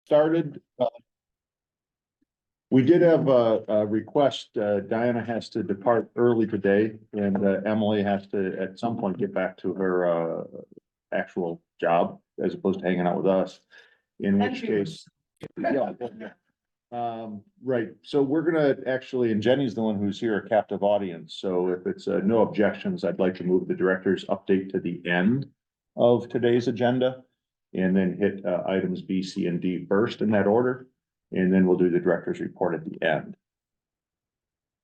started. We did have a request. Diana has to depart early today, and Emily has to at some point get back to her actual job as opposed to hanging out with us. In which case, yeah. Right, so we're gonna actually, and Jenny's the one who's here, a captive audience, so if it's no objections, I'd like to move the director's update to the end of today's agenda. And then hit items B, C, and D first in that order, and then we'll do the director's report at the end.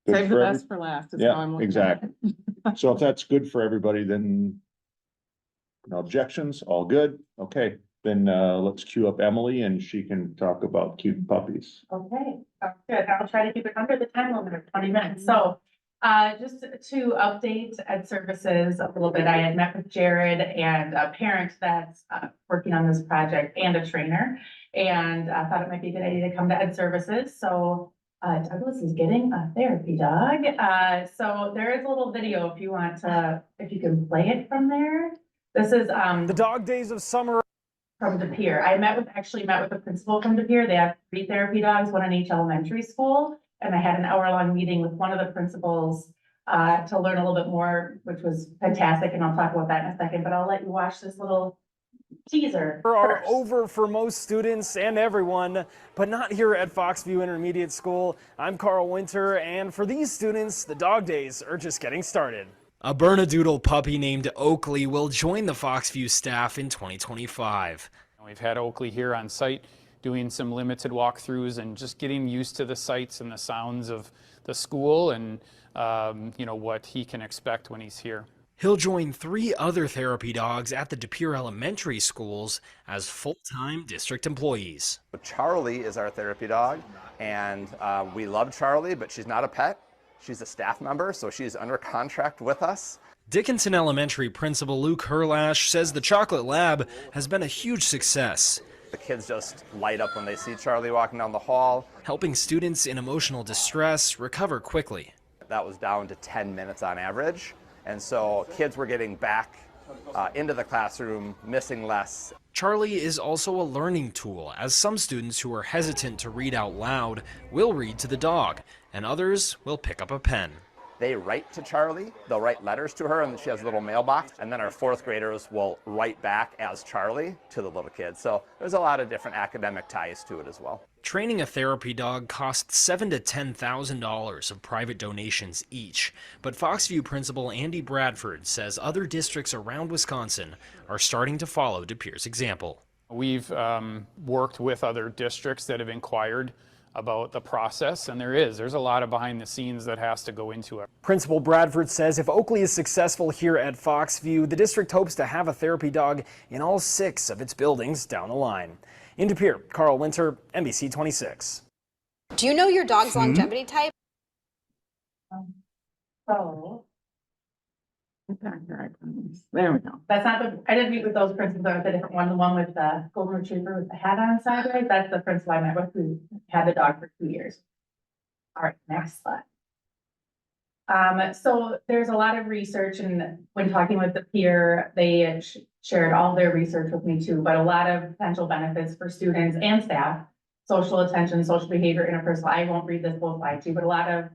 Good Save the best for last. Is how I'm Yeah, looking exactly. at it. So if that's good for everybody, then no objections, all good, okay. Then let's queue up Emily and she can talk about cute puppies. Okay, good. I'll try to keep it under the time limit of 20 minutes. So just to update Ed Services a little bit, I had met with Jared and a parent that's working on this project and a trainer. And I thought it might be a good idea to come to Ed Services. So Douglas is getting a therapy dog. So there is a little video if you want to, if you can play it from there. This is the dog days of summer from De Pere. I actually met with the principal from De Pere. They have 3 therapy dogs, one in each elementary school. And I had an hour-long meeting with one of the principals to learn a little bit more, which was fantastic. And I'll talk about that in a second, but I'll let you watch this little teaser are first. over for most students and everyone, but not here at Foxview Intermediate School. I'm Carl Winter, and for these students, the dog days are just getting started. A Bernedoodle puppy named Oakley will join the Foxview staff in 2025. We've had Oakley here on site doing some limited walkthroughs and just getting used to the sights and the sounds of the school and you know, what he can expect when he's here. He'll join 3 other therapy dogs at the De Pere Elementary schools as full-time district employees. Charlie is our therapy dog, and we love Charlie, but she's not a pet. She's a staff member, so she's under contract with us. Dickinson Elementary Principal Luke Herlash says the Chocolate Lab has been a huge success. The kids just light up when they see Charlie walking down the hall. Helping students in emotional distress recover quickly. That was down to 10 minutes on average, and so kids were getting back into the classroom, missing less. Charlie is also a learning tool, as some students who are hesitant to read out loud will read to the dog, and others will pick up a pen. They write to Charlie, they'll write letters to her, and she has a little mailbox, and then our 4th graders will write back as Charlie to the little kids. So there's a lot of different academic ties to it as well. Training a therapy dog costs $7,000 to $10,000 of private donations each, but Foxview Principal Andy Bradford says other districts around Wisconsin are starting to follow De Pere's example. We've worked with other districts that have inquired about the process, and there's a lot of behind the scenes that has to go into it. Principal Bradford says if Oakley is successful here at Foxview, the district hopes to have a therapy dog in all 6 of its buildings down the line. In De Pere, Carl Winter, NBC 26. Do you know your dog's longevity type? So There we go. that's not the, I didn't meet with those principals, that was a different one, the one with the golden retriever with the hat on sideways. That's the principal I met with who had the dog for 2 years. All right, next slide. So there's a lot of research, and when talking with the peer, they had shared all their research with me too, but a lot of potential benefits for students and staff, social attention, social behavior, interpersonal. I won't read this whole slide too, but a lot of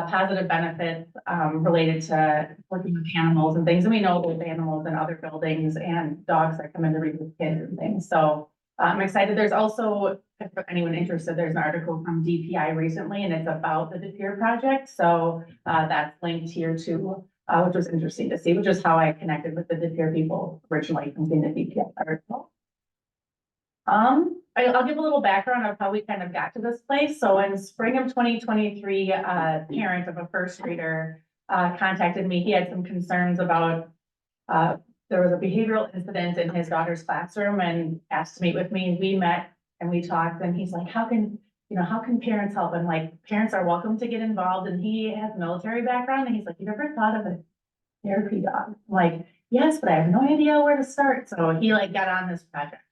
positive benefits related to working with animals and things. And we know there's animals in other buildings and dogs that come in to read with kids and things. So I'm excited. There's also, if anyone interested, there's an article from DPI recently, and it's about the De Pere project. So that's linked here too, which was interesting to see, which is how I connected with the De Pere people originally from seeing the DPI article. I'll give a little background of how we kind of got to this place. So in spring of 2023, a parent of a first grader contacted me. He had some concerns about there was a behavioral incident in his daughter's classroom and asked to meet with me. We met and we talked, and he's like, how can parents help? And like, parents are welcome to get involved. And he has a military background, and he's like, you ever thought of a therapy dog? I'm like, yes, but I have no idea where to start. So he like got on this project.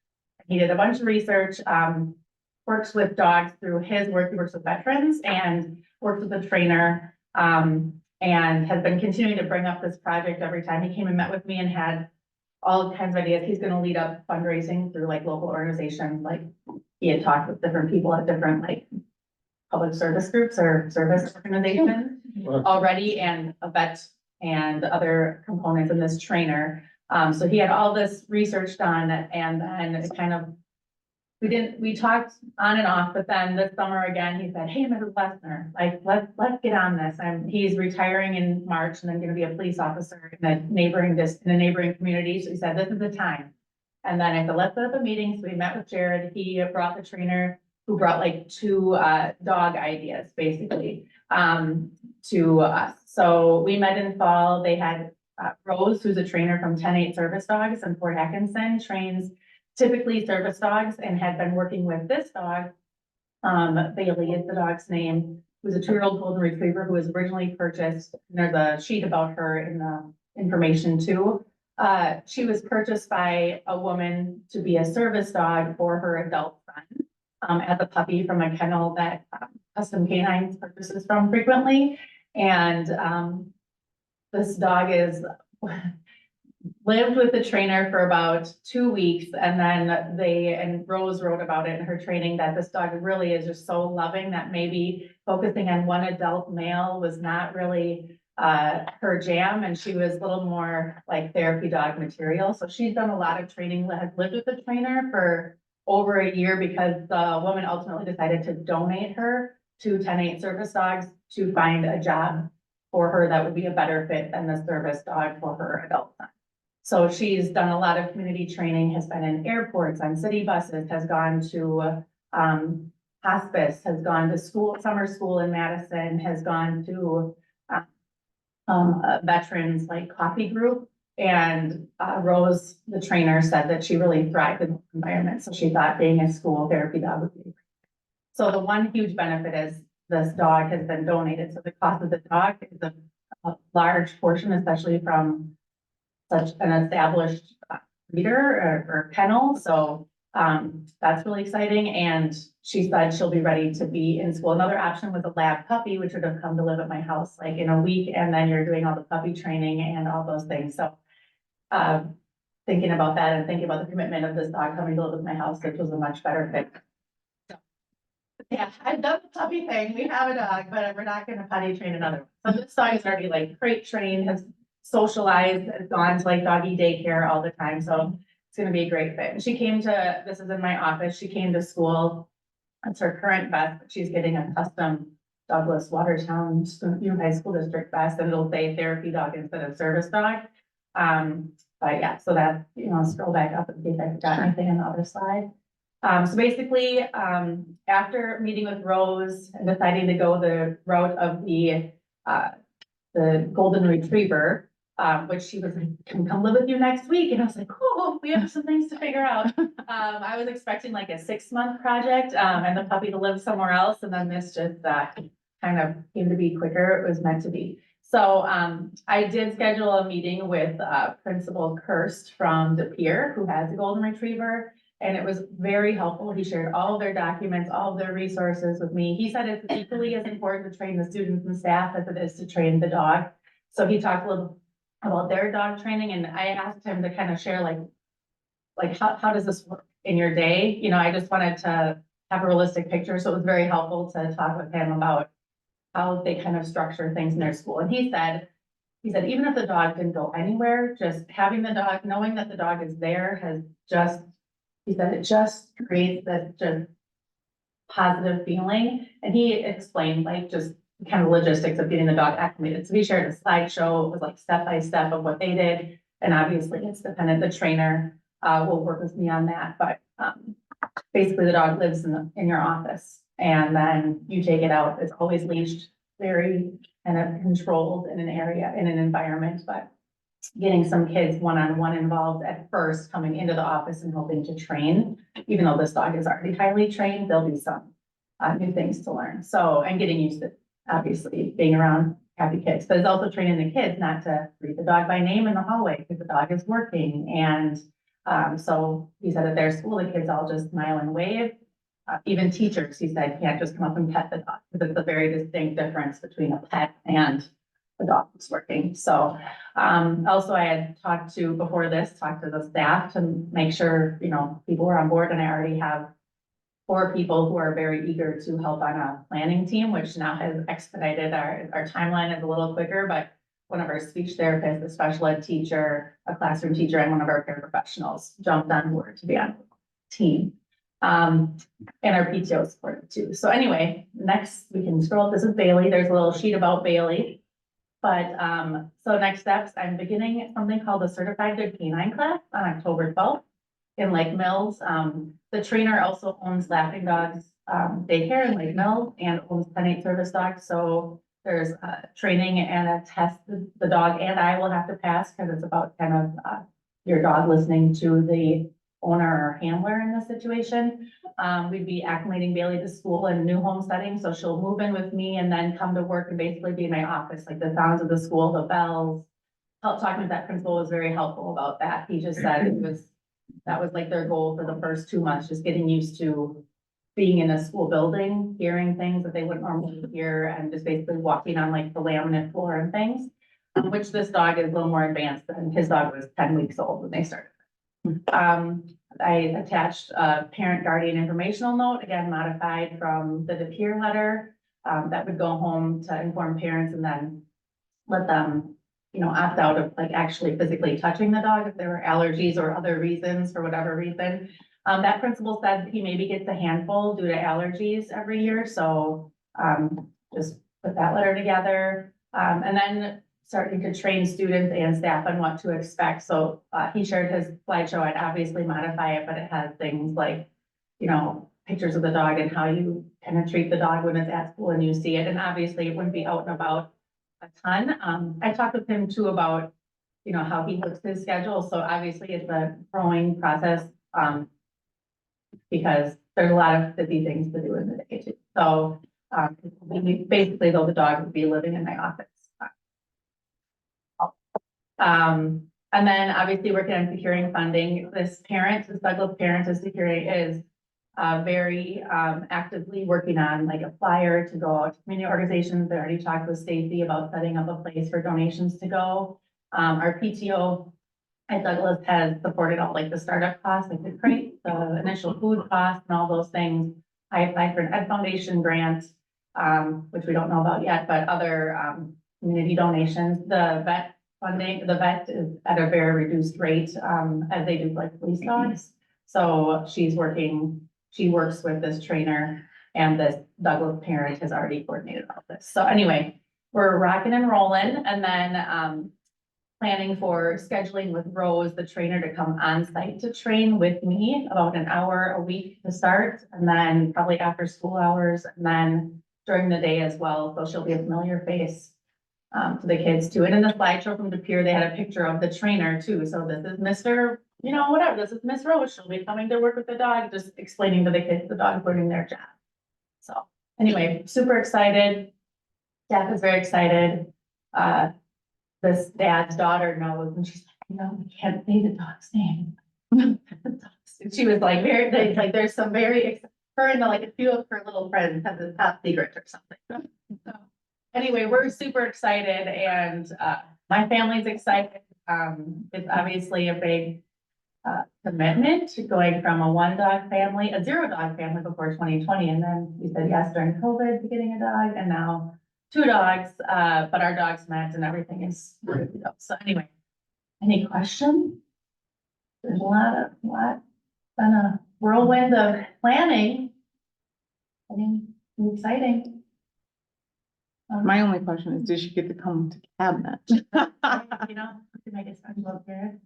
He did a bunch of research, works with dogs through his work. He works with veterans and works with a trainer, and has been continuing to bring up this project every time he came and met with me, and had all kinds of ideas. He's gonna lead up fundraising through like local organizations, like he had talked with different people at different like public service groups or service organizations already, and a vet and other components in this trainer. So he had all this research done, and then it kind of, we talked on and off, but then this summer again, he said, hey, Mrs. Lessner, like, let's get on this. He's retiring in March and then gonna be a police officer in a neighboring community. So he said, this is the time. And then I said, let's set up a meeting. So we met with Jared. He brought the trainer who brought like 2 dog ideas, basically, to us. So we met in fall. They had Rose, who's a trainer from 10-8 Service Dogs in Fort Atkinson, trains typically service dogs, and had been working with this dog. Bailey is the dog's name, who's a 2-year-old golden retriever who was originally purchased. And there's a sheet about her in the information too. She was purchased by a woman to be a service dog for her adult son, as a puppy from a kennel that Custom Canines purchases from frequently. And this dog lived with the trainer for about 2 weeks, and then Rose wrote about it in her training that this dog really is just so loving that maybe focusing on one adult male was not really her jam, and she was a little more like therapy dog material. So she's done a lot of training, has lived with the trainer for over a year, because the woman ultimately decided to donate her to 10-8 Service Dogs to find a job for her that would be a better fit than the service dog for her adult son. So she's done a lot of community training, has been in airports, on city buses, has gone to hospice, has gone to summer school in Madison, has gone to a veterans like coffee group. And Rose, the trainer, said that she really thrived in the environment. So she thought being a school therapy dog would be great. So the one huge benefit is this dog has been donated. So the cost of the dog is a large portion, especially from such an established breeder or kennel. So that's really exciting. And she said she'll be ready to be in school. Another option was a lab puppy, which would have come to live at my house like in a week. And then you're doing all the puppy training and all those things. So thinking about that and thinking about the commitment of this dog coming to live with my house, which was a much better fit. So, yeah, I've done the puppy thing. We have a dog, but we're not going to potty train another one. So this dog is already like crate trained, has socialized, has gone to like doggy daycare all the time. So it's going to be a great fit. And she came to, this is in my office, she came to school. It's her current vest, but she's getting a custom Douglas Watertown Unified School District vest, and it'll say therapy dog instead of service dog. But yeah, so that, scroll back up and see if I forgot anything on the other slide. So basically, after meeting with Rose and deciding to go the route of the golden retriever, which she was like, can we come live with you next week? And I was like, cool, we have some things to figure out. I was expecting like a 6-month project, and the puppy to live somewhere else. And then this just kind of came to be quicker. It was meant to be. So I did schedule a meeting with Principal Kirst from De Pere, who has a golden retriever, and it was very helpful. He shared all of their documents, all of their resources with me. He said it's equally as important to train the students and staff as it is to train the dog. So he talked a little about their dog training, and I asked him to kind of share like how does this work in your day? I just wanted to have a realistic picture. So it was very helpful to talk with him about how they kind of structure things in their school. And he said, even if the dog didn't go anywhere, just having the dog, knowing that the dog is there he said it just creates this just positive feeling. And he explained like just kind of logistics of getting the dog acclimated. So he shared a slideshow. It was like step-by-step of what they did. And obviously it's dependent. The trainer will work with me on that. But basically the dog lives in your office. And then you take it out. It's always leashed, very kind of controlled in an area, in an environment, but getting some kids one-on-one involved at first, coming into the office and helping to train, even though this dog is already highly trained, there'll be some new things to learn. So, and getting used to, obviously, being around happy kids, but it's also training the kids not to greet the dog by name in the hallway because the dog is working. And so he said at their school, the kids all just smile and wave. Even teachers, he said, can't just come up and pet the dog because it's a very distinct difference between a pet and the dog was working. So, also I had talked to the staff to make sure, you know, people were on board, and I already have 4 people who are very eager to help on a planning team, which now has expedited our timeline is a little quicker, but one of our speech therapists, a special ed teacher, a classroom teacher, and one of our paraprofessionals jumped on board to be on the team. And our PTO supported too. So anyway, next we can scroll. This is Bailey. There's a little sheet about Bailey. But, so next steps, I'm beginning something called the Certified Good Canine class on October 12th in Lake Mills. The trainer also owns Laughing Dogs, daycare in Lake Mills and owns 10-8 service dogs. So there's training and a test the dog and I will have to pass, because it's about kind of your dog listening to the owner or handler in this situation. We'd be acclimating Bailey to school in a new home setting, so she'll move in with me and then come to work and basically be in my office, like the sounds of the school, the bells. Talking with that principal was very helpful about that. He just said that was like their goal for the first 2 months, just getting used to being in a school building, hearing things that they wouldn't normally hear, and just basically walking on like the laminate floor and things. Which this dog is a little more advanced than his dog was 10 weeks old when they started. I attached a parent guardian informational note, again, modified from the DePere letter, that would go home to inform parents and then let them, you know, opt out of like actually physically touching the dog if there were allergies or other reasons for whatever reason. That principal said he maybe gets a handful due to allergies every year, so, just put that letter together. And then starting to train students and staff on what to expect. So, he shared his slideshow. I'd obviously modify it, but it has things like, you know, pictures of the dog and how you kind of treat the dog when it's at school and you see it. And obviously it wouldn't be out and about a ton. I talked with him too about, you know, how he looks his schedule. So obviously it's a growing process, because there's a lot of busy things to do in the day too. So, basically though, the dog would be living in my office. And then obviously working on securing funding. This Douglas parent is very actively working on like a flyer to go out to community organizations. They already talked with Stacy about setting up a place for donations to go. Our PTO at Douglas has supported all like the startup costs, like the crate, the initial food costs and all those things. I applied for an Ed Foundation grant, which we don't know about yet, but other community donations. The vet funding, the vet is at a very reduced rate, as they do like police dogs. So she works with this trainer, and this Douglas parent has already coordinated all this. So anyway, we're rocking and rolling, and then planning for scheduling with Rose, the trainer, to come on site to train with me about an hour a week to start, and then probably after school hours, and then during the day as well. So she'll be a familiar face to the kids too. And in the slideshow from DePere, they had a picture of the trainer too. So this is Mr. You know, whatever, this is Miss Rose. She'll be coming to work with the dog, just explaining to the kids the dog's learning their job. So anyway, super excited. Staff is very excited. This dad's daughter knows, and she's like, you know, we can't say the dog's name. She was like, there's some very, her and like a few of her little friends have this top secret or something. So anyway, we're super excited, and my family's excited. It's obviously a big commitment to going from a 1-dog family, a 0-dog family before 2020, and then we said yes during COVID to getting a dog, and now 2 dogs, but our dogs met and everything is ready to go. So anyway, any questions? There's a lot, been a whirlwind of planning. I mean, exciting. My only question is, did she get to come to cabinet? You know, to make it special up here.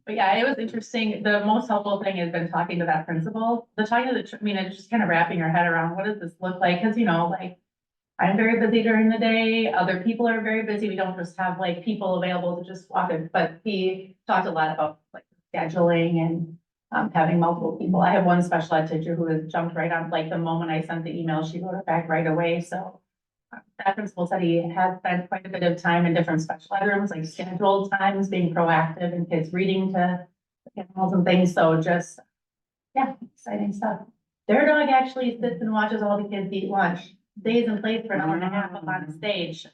But yeah, it was interesting. The most helpful thing has been talking to that principal. It's just kind of wrapping your head around what does this look like? Cause you know, like I'm very busy during the day. Other people are very busy. We don't just have like people available to just walk in, but he talked a lot about like scheduling and having multiple people. I have one special ed teacher who has jumped right on, like the moment I sent the email, she wrote it back right away. So that principal said he has spent quite a bit of time in different special ed rooms, like scheduled times, being proactive and kids reading to animals and things. So just, yeah, exciting stuff. Their dog actually sits and watches all the kids eat lunch, stays in place for an hour and a half up on stage.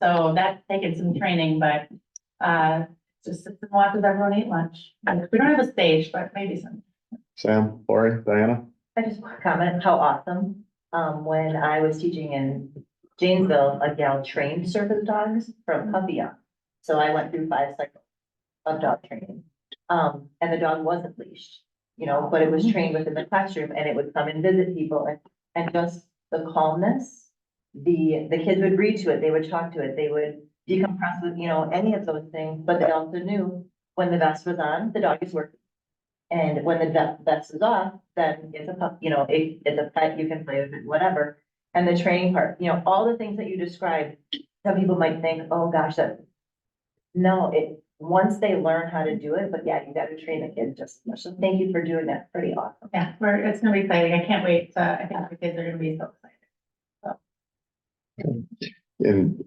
So that's taken some training, but, just sit and watch as everyone eat lunch. We don't have a stage, but maybe some. Sam, Lori, Diana? I just want to comment how awesome, when I was teaching in Janesville, a gal trained service dogs from puppy up. So I went through 5 cycles of dog training. And the dog wasn't leashed, you know, but it was trained within the classroom and it would come and visit people and just the calmness. The kids would read to it, they would talk to it, they would decompress with, you know, any of those things, but they also knew when the vest was on, the dog is working. And when the vest is off, then it's a pup, you know, it's a pet, you can play with it, whatever. And the training part, you know, all the things that you described, some people might think, oh gosh, no, once they learn how to do it, but yeah, you gotta train the kids just as much. So thank you for doing that. Pretty awesome. Yeah, it's gonna be exciting. I can't wait. I think the kids are gonna be so excited. And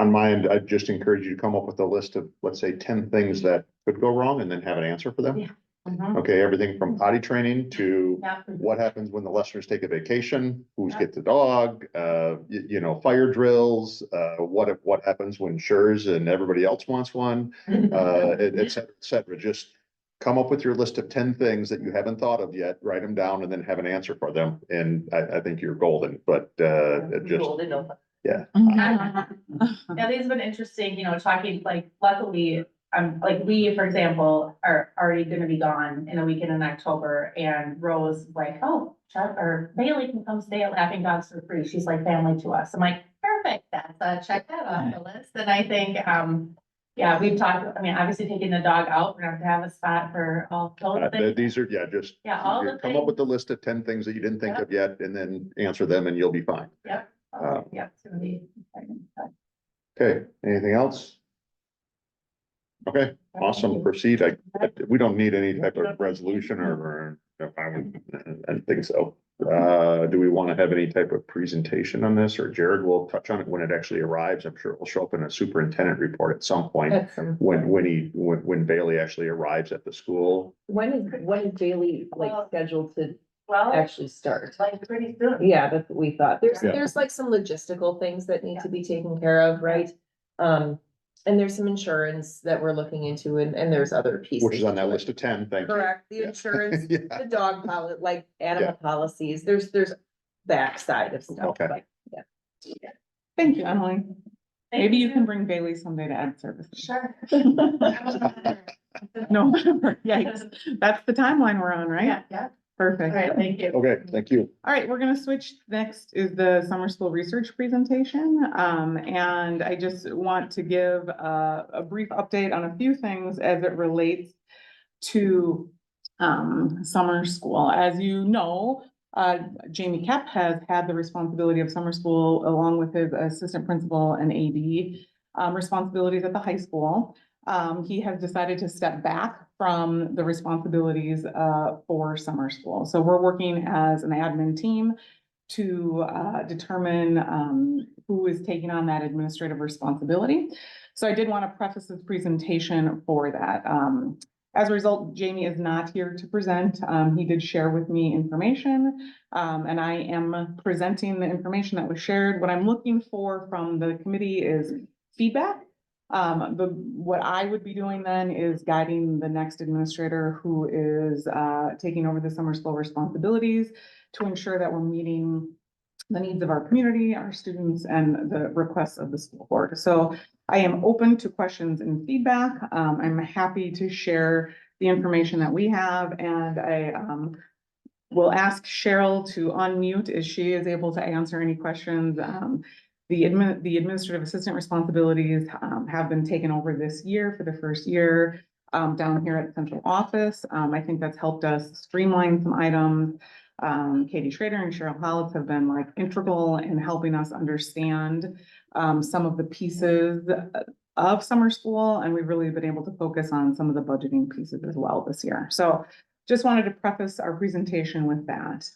on my end, I'd just encourage you to come up with a list of, let's say, 10 things that could go wrong and then have an answer for them. Yeah. Mhm. Okay, everything from potty training to Yeah. what happens when the lessons take a vacation, who's get the dog, you know, fire drills, what happens when Schurz and everybody else wants one, et cetera, et cetera. Just come up with your list of 10 things that you haven't thought of yet, write them down and then have an answer for them. And I think you're golden, but just, Golden, no fun. yeah. Yeah, these have been interesting, you know, talking, like, luckily, like, we, for example, are already gonna be gone in a weekend in October, and Rose was like, oh, Chuck or Bailey can come stay at Laughing Dogs for free. She's like family to us. I'm like, perfect, that's, check that off the list. And I think, yeah, we've talked, I mean, obviously taking the dog out, we're gonna have to have a spot for all those things. These are, just Yeah, all the come up with the things. list of 10 things that you didn't think of yet and then answer them and you'll be fine. Yep, yeah, it's gonna be exciting. Okay, anything else? Okay, awesome, proceed. We don't need any type of resolution or if I don't think so. Do we want to have any type of presentation on this, or Jared will touch on it when it actually arrives? I'm sure it will show up in a superintendent report at some point when Bailey actually arrives at the school. When is Bailey Well- scheduled to Well, actually start? like pretty soon. Yeah, that's what we thought. There's, Yeah. there's like some logistical things that need to be taken care of, right? And there's some insurance that we're looking into and there's other pieces. Which is on that to it. list of 10, thank you. Correct, the Yeah. insurance, Yeah. the dog policy, like animal policies, there's backside of stuff, Okay. like, yeah. Thank you, Emily. Maybe you can bring Bailey someday to add services. Sure. No, yikes. That's the timeline we're on, right? Yeah, yeah. Perfect. All right, thank you. Okay, thank you. All right, we're gonna switch. Next is the summer school research presentation. And I just want to give a brief update on a few things as it relates to summer school. As you know, Jamie Kep has had the responsibility of summer school along with his assistant principal and AD responsibilities at the high school. He has decided to step back from the responsibilities for summer school. So we're working as an admin team to determine who is taking on that administrative responsibility. So I did want to preface this presentation for that. As a result, Jamie is not here to present. He did share with me information, and I am presenting the information that was shared. What I'm looking for from the committee is feedback. What I would be doing then is guiding the next administrator who is taking over the summer school responsibilities to ensure that we're meeting the needs of our community, our students, and the requests of the school board. So I am open to questions and feedback. I'm happy to share the information that we have, and I will ask Cheryl to unmute as she is able to answer any questions. The administrative assistant responsibilities have been taken over this year for the first year down here at the central office. I think that's helped us streamline some items. Katie Schrader and Cheryl Hollis have been like integral in helping us understand some of the pieces of summer school, and we've really been able to focus on some of the budgeting pieces as well this year. So just wanted to preface our presentation with that.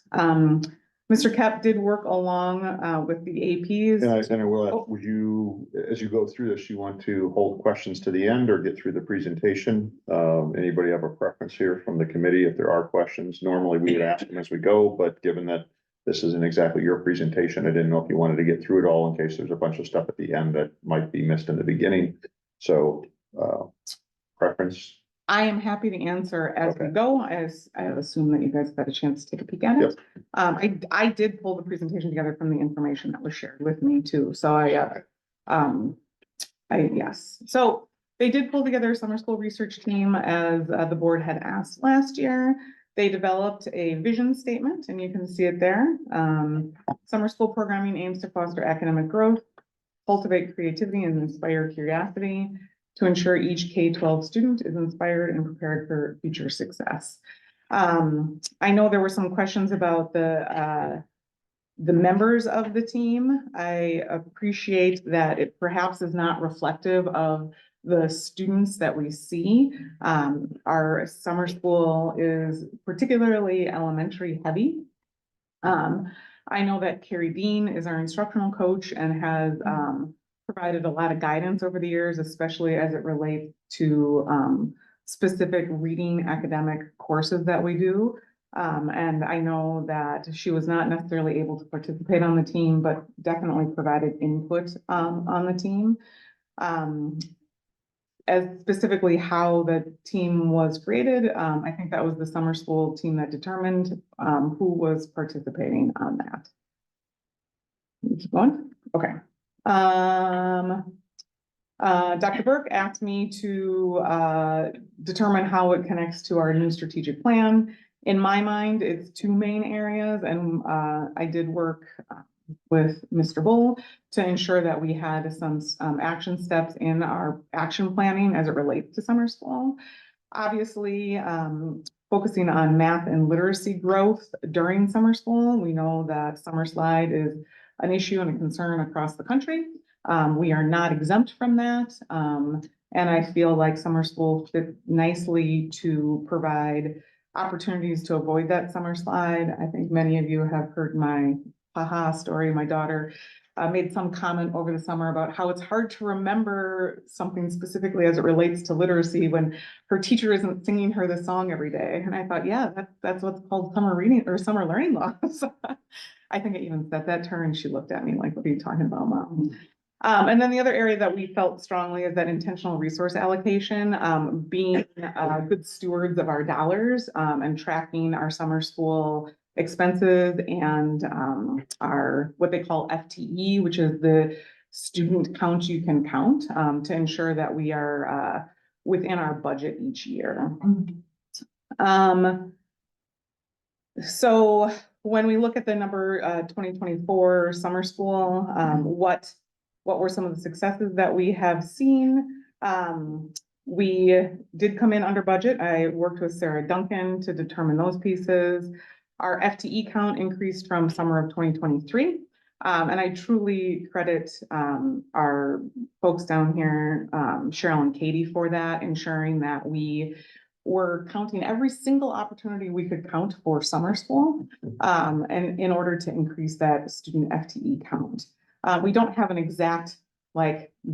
Mr. Kep did work along with the APs. And I will ask, would you, as you go through this, you want to hold questions to the end or get through the presentation? Anybody have a preference here from the committee? If there are questions, normally we would ask them as we go, but given that this isn't exactly your presentation. I didn't know if you wanted to get through it all in case there's a bunch of stuff at the end that might be missed in the beginning. So, preference? I am happy to answer as we Okay. go, as I assume that you guys have had a chance to take a peek at it. I did pull the presentation together from the information that was shared with me too, so yes. So they did pull together a summer school research team as the board had asked last year. They developed a vision statement and you can see it there. Summer school programming aims to foster academic growth, cultivate creativity and inspire curiosity, to ensure each K-12 student is inspired and prepared for future success. I know there were some questions about the members of the team. I appreciate that it perhaps is not reflective of the students that we see. Our summer school is particularly elementary heavy. I know that Carrie Dean is our instructional coach and has provided a lot of guidance over the years, especially as it relates to specific reading academic courses that we do. And I know that she was not necessarily able to participate on the team, but definitely provided input on the team. As specifically how the team was created, I think that was the summer school team that determined who was participating on that. Keep going. Okay. Dr. Burke asked me to determine how it connects to our new strategic plan. In my mind, it's two main areas, and I did work with Mr. Bull to ensure that we had some action steps in our action planning as it relates to summer school. Obviously, focusing on math and literacy growth during summer school. We know that summer slide is an issue and a concern across the country. We are not exempt from that. And I feel like summer school fit nicely to provide opportunities to avoid that summer slide. I think many of you have heard my haha story. My daughter made some comment over the summer about how it's hard to remember something specifically as it relates to literacy when her teacher isn't singing her the song every day. And I thought, yeah, that's what's called summer reading or summer learning loss. I think I even said that to her and she looked at me like, what are you talking about, Mom? And then the other area that we felt strongly is that intentional resource allocation, being good stewards of our dollars and tracking our summer school expenses and our what they call FTE, which is the student count you can count, to ensure that we are within our budget each year. So when we look at the number 2024 summer school, what were some of the successes that we have seen? We did come in under budget. I worked with Sarah Duncan to determine those pieces. Our FTE count increased from summer of 2023. And I truly credit our folks down here, Cheryl and Katie, for that, ensuring that we were counting every single opportunity we could count for summer school, and in order to increase that student FTE count. We don't have an exact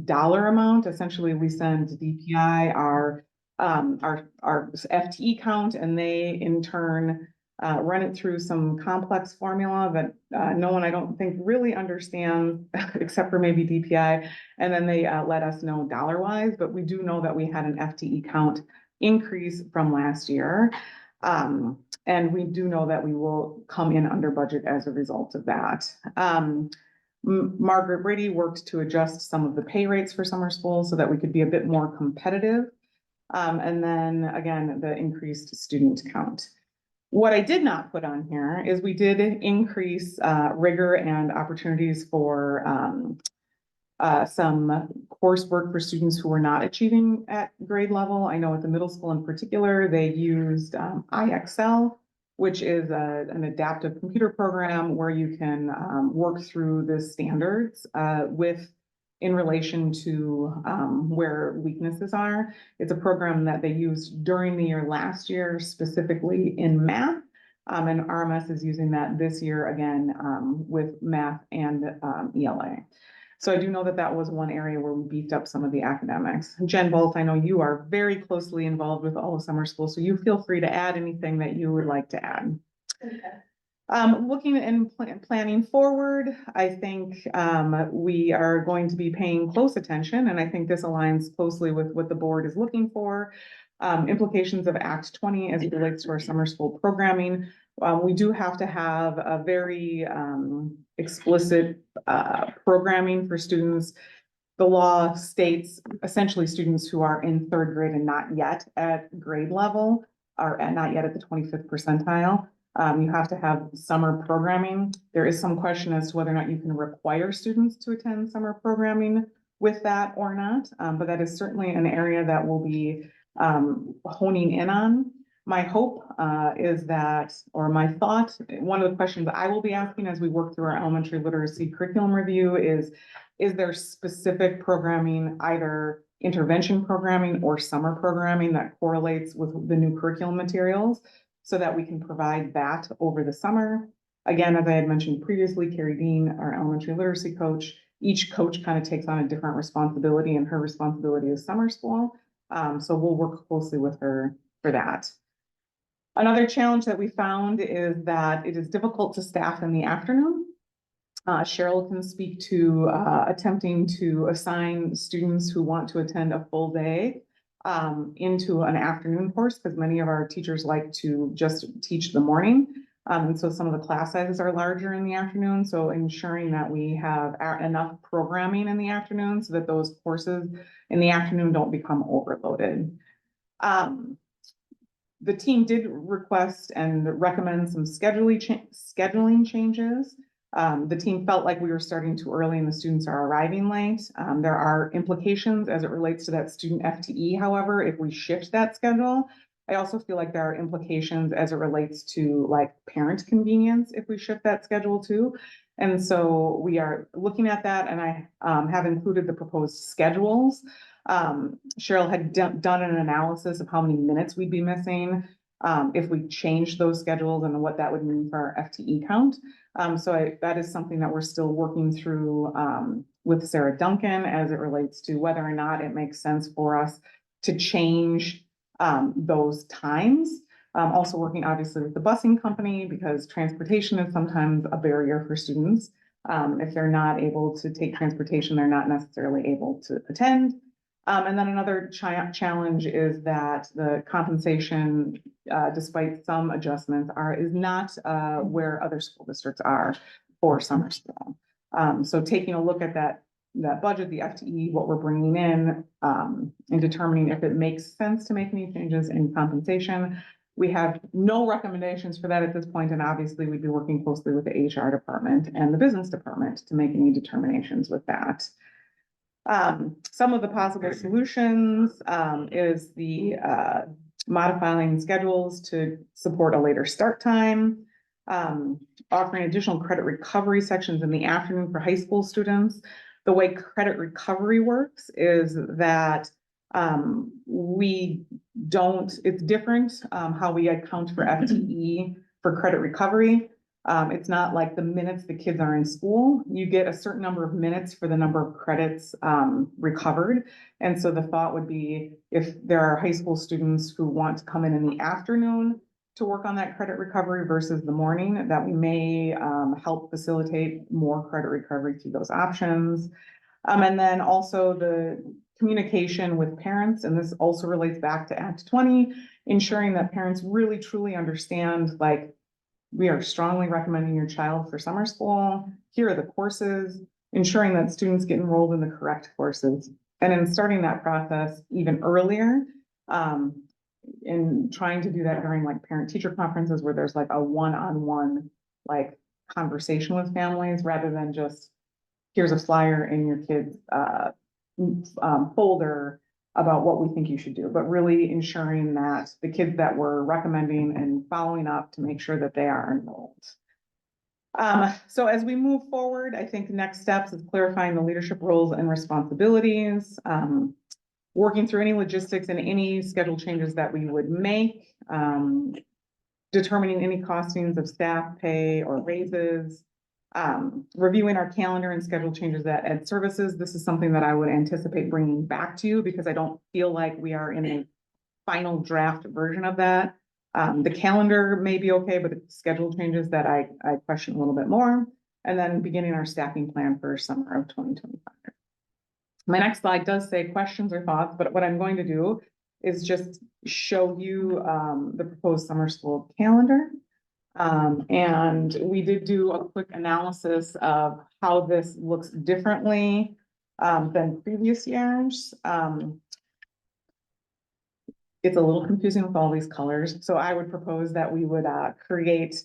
dollar amount. Essentially, we send DPI our FTE count, and they in turn run it through some complex formula that no one, I don't think, really understands except for maybe DPI. And then they let us know dollar-wise, but we do know that we had an FTE count increase from last year. And we do know that we will come in under budget as a result of that. Margaret Brady worked to adjust some of the pay rates for summer school so that we could be a bit more competitive. And then again, the increased student count. What I did not put on here is we did increase rigor and opportunities for some coursework for students who were not achieving at grade level. I know at the middle school in particular, they used IXL, which is an adaptive computer program where you can work through the standards in relation to where weaknesses are. It's a program that they used during the year last year, specifically in math. And RMS is using that this year again with math and ELA. So I do know that that was one area where we beefed up some of the academics. Jen Bolt, I know you are very closely involved with all of summer school, so you feel free to add anything that you would like to add. Looking and planning forward, I think, we are going to be paying close attention, and I think this aligns closely with what the board is looking for. Implications of Act 20 as it relates to our summer school programming. We do have to have a very, explicit, programming for students. The law states essentially students who are in third grade and not yet at grade level are not yet at the 25th percentile. You have to have summer programming. There is some question as to whether or not you can require students to attend summer programming with that or not. But that is certainly an area that we'll be honing in on. My hope is that, or my thought, one of the questions I will be asking as we work through our elementary literacy curriculum review is there specific programming, either intervention programming or summer programming that correlates with the new curriculum materials so that we can provide that over the summer? Again, as I had mentioned previously, Carrie Dean, our elementary literacy coach, each coach kind of takes on a different responsibility, and her responsibility is summer school. So we'll work closely with her for that. Another challenge that we found is that it is difficult to staff in the afternoon. Cheryl can speak to attempting to assign students who want to attend a full day into an afternoon course, because many of our teachers like to just teach the morning. And so some of the class sizes are larger in the afternoon. So ensuring that we have enough programming in the afternoon so that those courses in the afternoon don't become overloaded. The team did request and recommend some scheduling changes. The team felt like we were starting too early and the students are arriving late. There are implications as it relates to that student FTE. However, if we shift that schedule, I also feel like there are implications as it relates to like parent convenience if we shift that schedule too. And so we are looking at that, and I have included the proposed schedules. Cheryl had done an analysis of how many minutes we'd be missing if we change those schedules and what that would mean for our FTE count. So that is something that we're still working through with Sarah Duncan as it relates to whether or not it makes sense for us to change those times. Also working obviously with the busing company, because transportation is sometimes a barrier for students. If they're not able to take transportation, they're not necessarily able to attend. And then another challenge is that the compensation, despite some adjustments, is not where other school districts are for summer school. So taking a look at that budget, the FTE, what we're bringing in, and determining if it makes sense to make any changes in compensation. We have no recommendations for that at this point, and obviously we'd be working closely with the HR department and the business department to make any determinations with that. Some of the possible solutions is the modifying schedules to support a later start time, offering additional credit recovery sections in the afternoon for high school students. The way credit recovery works is that it's different how we account for FTE for credit recovery. It's not like the minutes the kids are in school. You get a certain number of minutes for the number of credits recovered. And so the thought would be, if there are high school students who want to come in the afternoon to work on that credit recovery versus the morning, that we may help facilitate more credit recovery through those options. And then also the communication with parents, and this also relates back to Act 20, ensuring that parents really truly understand, like, we are strongly recommending your child for summer school. Here are the courses, ensuring that students get enrolled in the correct courses. And in starting that process even earlier, in trying to do that during like parent-teacher conferences where there's like a one-on-one like conversation with families, rather than just, here's a flyer in your kid's folder about what we think you should do, but really ensuring that the kids that we're recommending and following up to make sure that they are enrolled. So as we move forward, I think the next steps is clarifying the leadership roles and responsibilities, working through any logistics and any schedule changes that we would make, determining any costings of staff pay or raises, reviewing our calendar and schedule changes at Ed Services. This is something that I would anticipate bringing back to you, because I don't feel like we are in a final draft version of that. The calendar may be okay, but it's schedule changes that I question a little bit more. And then beginning our staffing plan for summer of 2025. My next slide does say questions or thoughts, but what I'm going to do is just show you the proposed summer school calendar. And we did do a quick analysis of how this looks differently than previous years. It's a little confusing with all these colors, so I would propose that we would create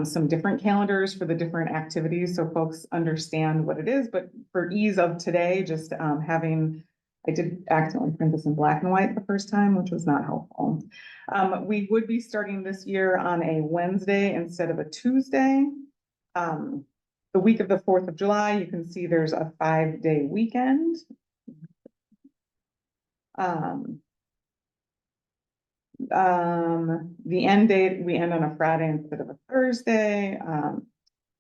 some different calendars for the different activities so folks understand what it is, but for ease of today, just I did accidentally print this in black and white the first time, which was not helpful. We would be starting this year on a Wednesday instead of a Tuesday. The week of the 4th of July, you can see there's a 5-day weekend. The end date, we end on a Friday instead of a Thursday.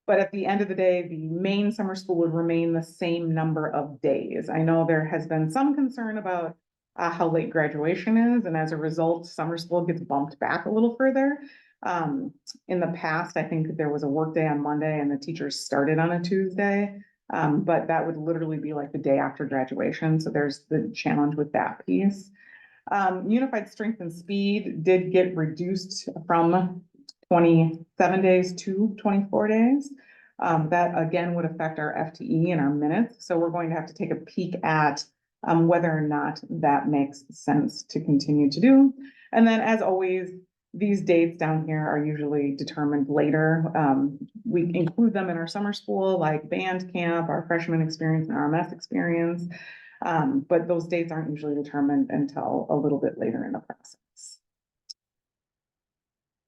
But at the end of the day, the main summer school would remain the same number of days. I know there has been some concern about how late graduation is, and as a result, summer school gets bumped back a little further. In the past, I think there was a work day on Monday and the teachers started on a Tuesday. But that would literally be like the day after graduation. So there's the challenge with that piece. Unified strength and speed did get reduced from 27 days to 24 days. That again would affect our FTE and our minutes. So we're going to have to take a peek at whether or not that makes sense to continue to do. And then as always, these dates down here are usually determined later. We include them in our summer school, like band camp, our freshman experience and RMS experience. But those dates aren't usually determined until a little bit later in the process.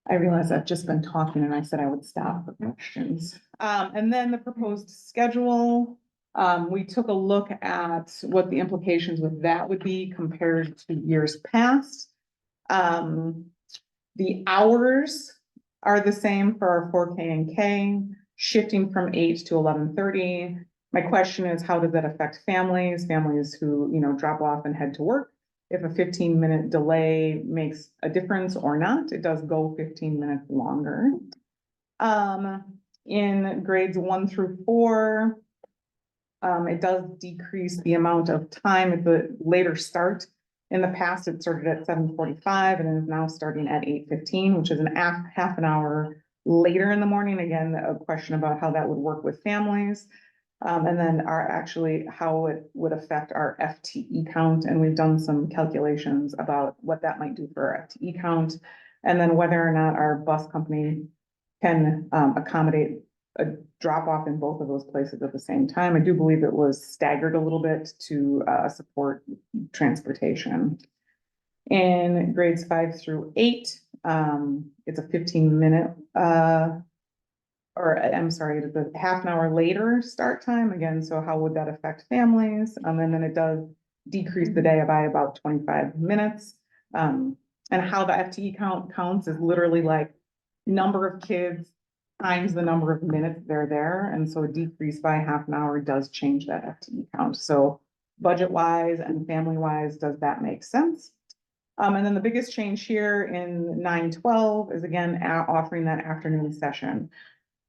I realize I've just been talking and I said I would stop for questions. And then the proposed schedule, we took a look at what the implications with that would be compared to years past. The hours are the same for our 4K and K, shifting from 8 to 11:30. My question is, how does that affect families who, drop off and head to work? If a 15-minute delay makes a difference or not, it does go 15 minutes longer. In grades 1 through 4, it does decrease the amount of time at the later start. In the past, it started at 7:45 and is now starting at 8:15, which is half an hour later in the morning. Again, a question about how that would work with families. And then how it would affect our FTE count. And we've done some calculations about what that might do for our FTE count. And then whether or not our bus company can accommodate a drop off in both of those places at the same time. I do believe it was staggered a little bit to support transportation. In grades 5 through 8, it's a 15-minute, it's a half an hour later start time again. So how would that affect families? And then it does decrease the day by about 25 minutes. And how the FTE counts is literally like number of kids times the number of minutes they're there. And so a decrease by half an hour does change that FTE count. So budget wise and family wise, does that make sense? And then the biggest change here in 9-12 is again offering that afternoon session.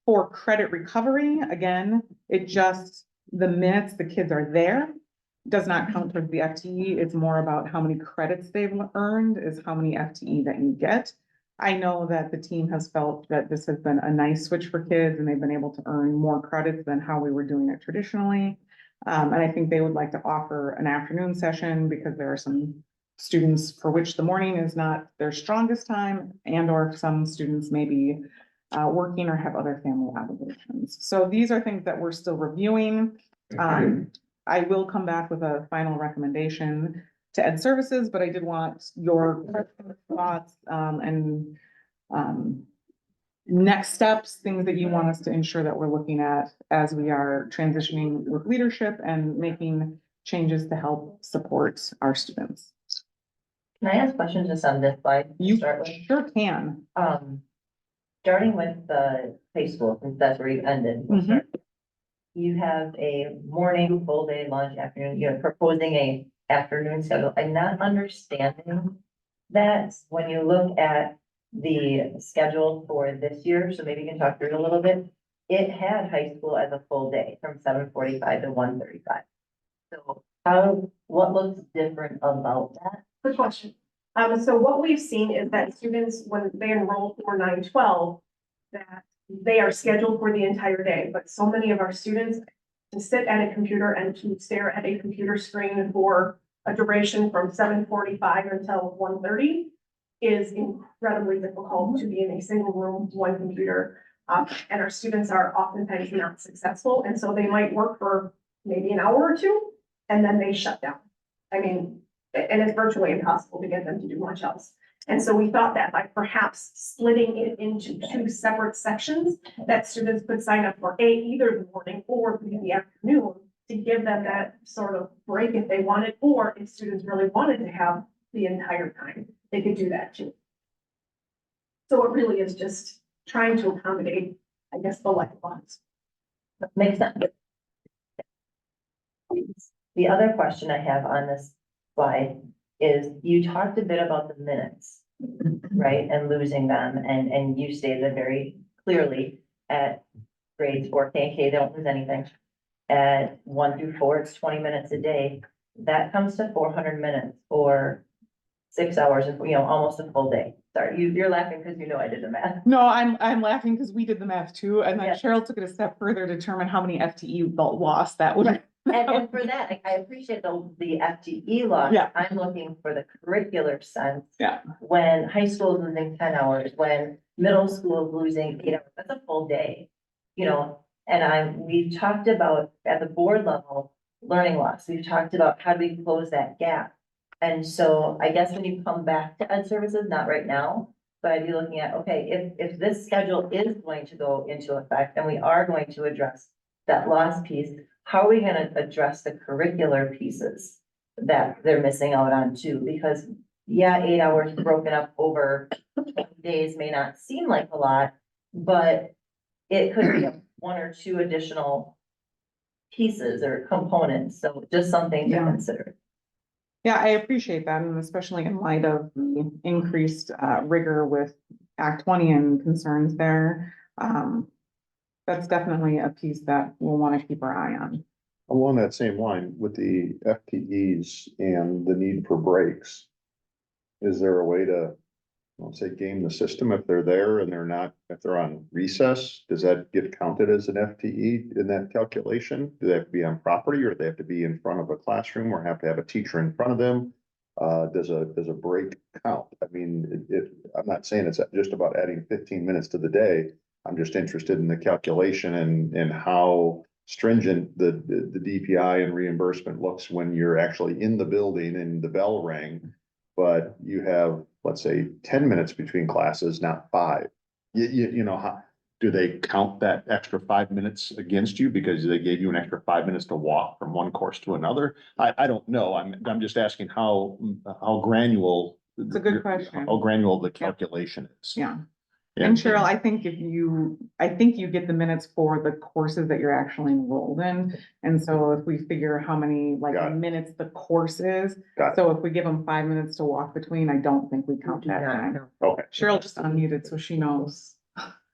For credit recovery, again, the minutes the kids are there does not count towards the FTE. It's more about how many credits they've earned is how many FTE that you get. I know that the team has felt that this has been a nice switch for kids and they've been able to earn more credits than how we were doing it traditionally. And I think they would like to offer an afternoon session because there are some students for which the morning is not their strongest time, and or some students may be working or have other family obligations. So these are things that we're still reviewing. I will come back with a final recommendation to Ed Services, but I did want your thoughts and next steps, things that you want us to ensure that we're looking at as we are transitioning with leadership and making changes to help support our students. Can I ask questions just on this slide? to You start with? sure can. Starting with the high school, since that's where you ended. Mhm. You have a morning, full day, lunch, afternoon, you're proposing a afternoon schedule. I'm not understanding that when you look at the schedule for this year, so maybe you can talk through it a little bit. It had high school as a full day from 7:45 to 1:35. So what looks different about that? Good question. So what we've seen is that students, when they enroll for 9-12, that they are scheduled for the entire day, but so many of our students to sit at a computer and to stare at a computer screen for a duration from 7:45 until 1:30 is incredibly difficult to be in a single room, one computer. And our students are oftentimes not successful, and so they might work for maybe an hour or two, and then they shut down. I mean, and it's virtually impossible to get them to do much else. And so we thought that by perhaps splitting it into two separate sections, that students could sign up for either the morning or the afternoon to give them that sort of break if they wanted, or if students really wanted to have the entire time, they could do that too. So it really is just trying to accommodate, I guess, the life ones. Makes sense. The other question I have on this slide is you talked a bit about the minutes, right? And losing them, and you stated very clearly at grades 4K and K, they don't lose anything. At 1 through 4, it's 20 minutes a day. That comes to 400 minutes or 6 hours, and almost a full day. Sorry, you're laughing because you know I did the math. No, I'm laughing because we did the math too, and then Yeah. Cheryl took it a step further to determine how many FTE lost that would. And for that, I appreciate the FTE loss. Yeah. I'm looking for the curricular sense. Yeah. When high school is losing 10 hours, when middle school is losing 8 hours, that's a full day. And we've talked about at the board level, learning loss. We've talked about how do we close that gap? And so I guess when you come back to ed services, not right now, but I'd be looking at, okay, if this schedule is going to go into effect and we are going to address that loss piece, how are we gonna address the curricular pieces that they're missing out on too? Because 8 hours broken up over 20 days may not seem like a lot, but it could be 1 or 2 additional pieces or components. So just something to Yeah. consider. Yeah, I appreciate that, and especially in light of the increased rigor with Act 20 and concerns there. That's definitely a piece that we'll want to keep our eye on. Along that same line, with the FTEs and the need for breaks, is there a way to, let's say, game the system if they're there and they're not, if they're on recess? Does that get counted as an FTE in that calculation? Do they have to be on property, or do they have to be in front of a classroom, or have to have a teacher in front of them? Does a break count? I mean, I'm not saying it's just about adding 15 minutes to the day. I'm just interested in the calculation and how stringent the DPI and reimbursement looks when you're actually in the building and the bell rang, but you have, let's say, 10 minutes between classes, not 5. How do they count that extra 5 minutes against you because they gave you an extra 5 minutes to walk from one course to another? I don't know. I'm just asking how granular. It's a good question. How granular the calculation is. Yeah. And Cheryl, I think you get the minutes for the courses that you're actually enrolled in. And so if we figure how many Got it. minutes the course is, Got it. so if we give them 5 minutes to walk between, I don't think we count that time. Okay. Cheryl just unmuted, so she knows.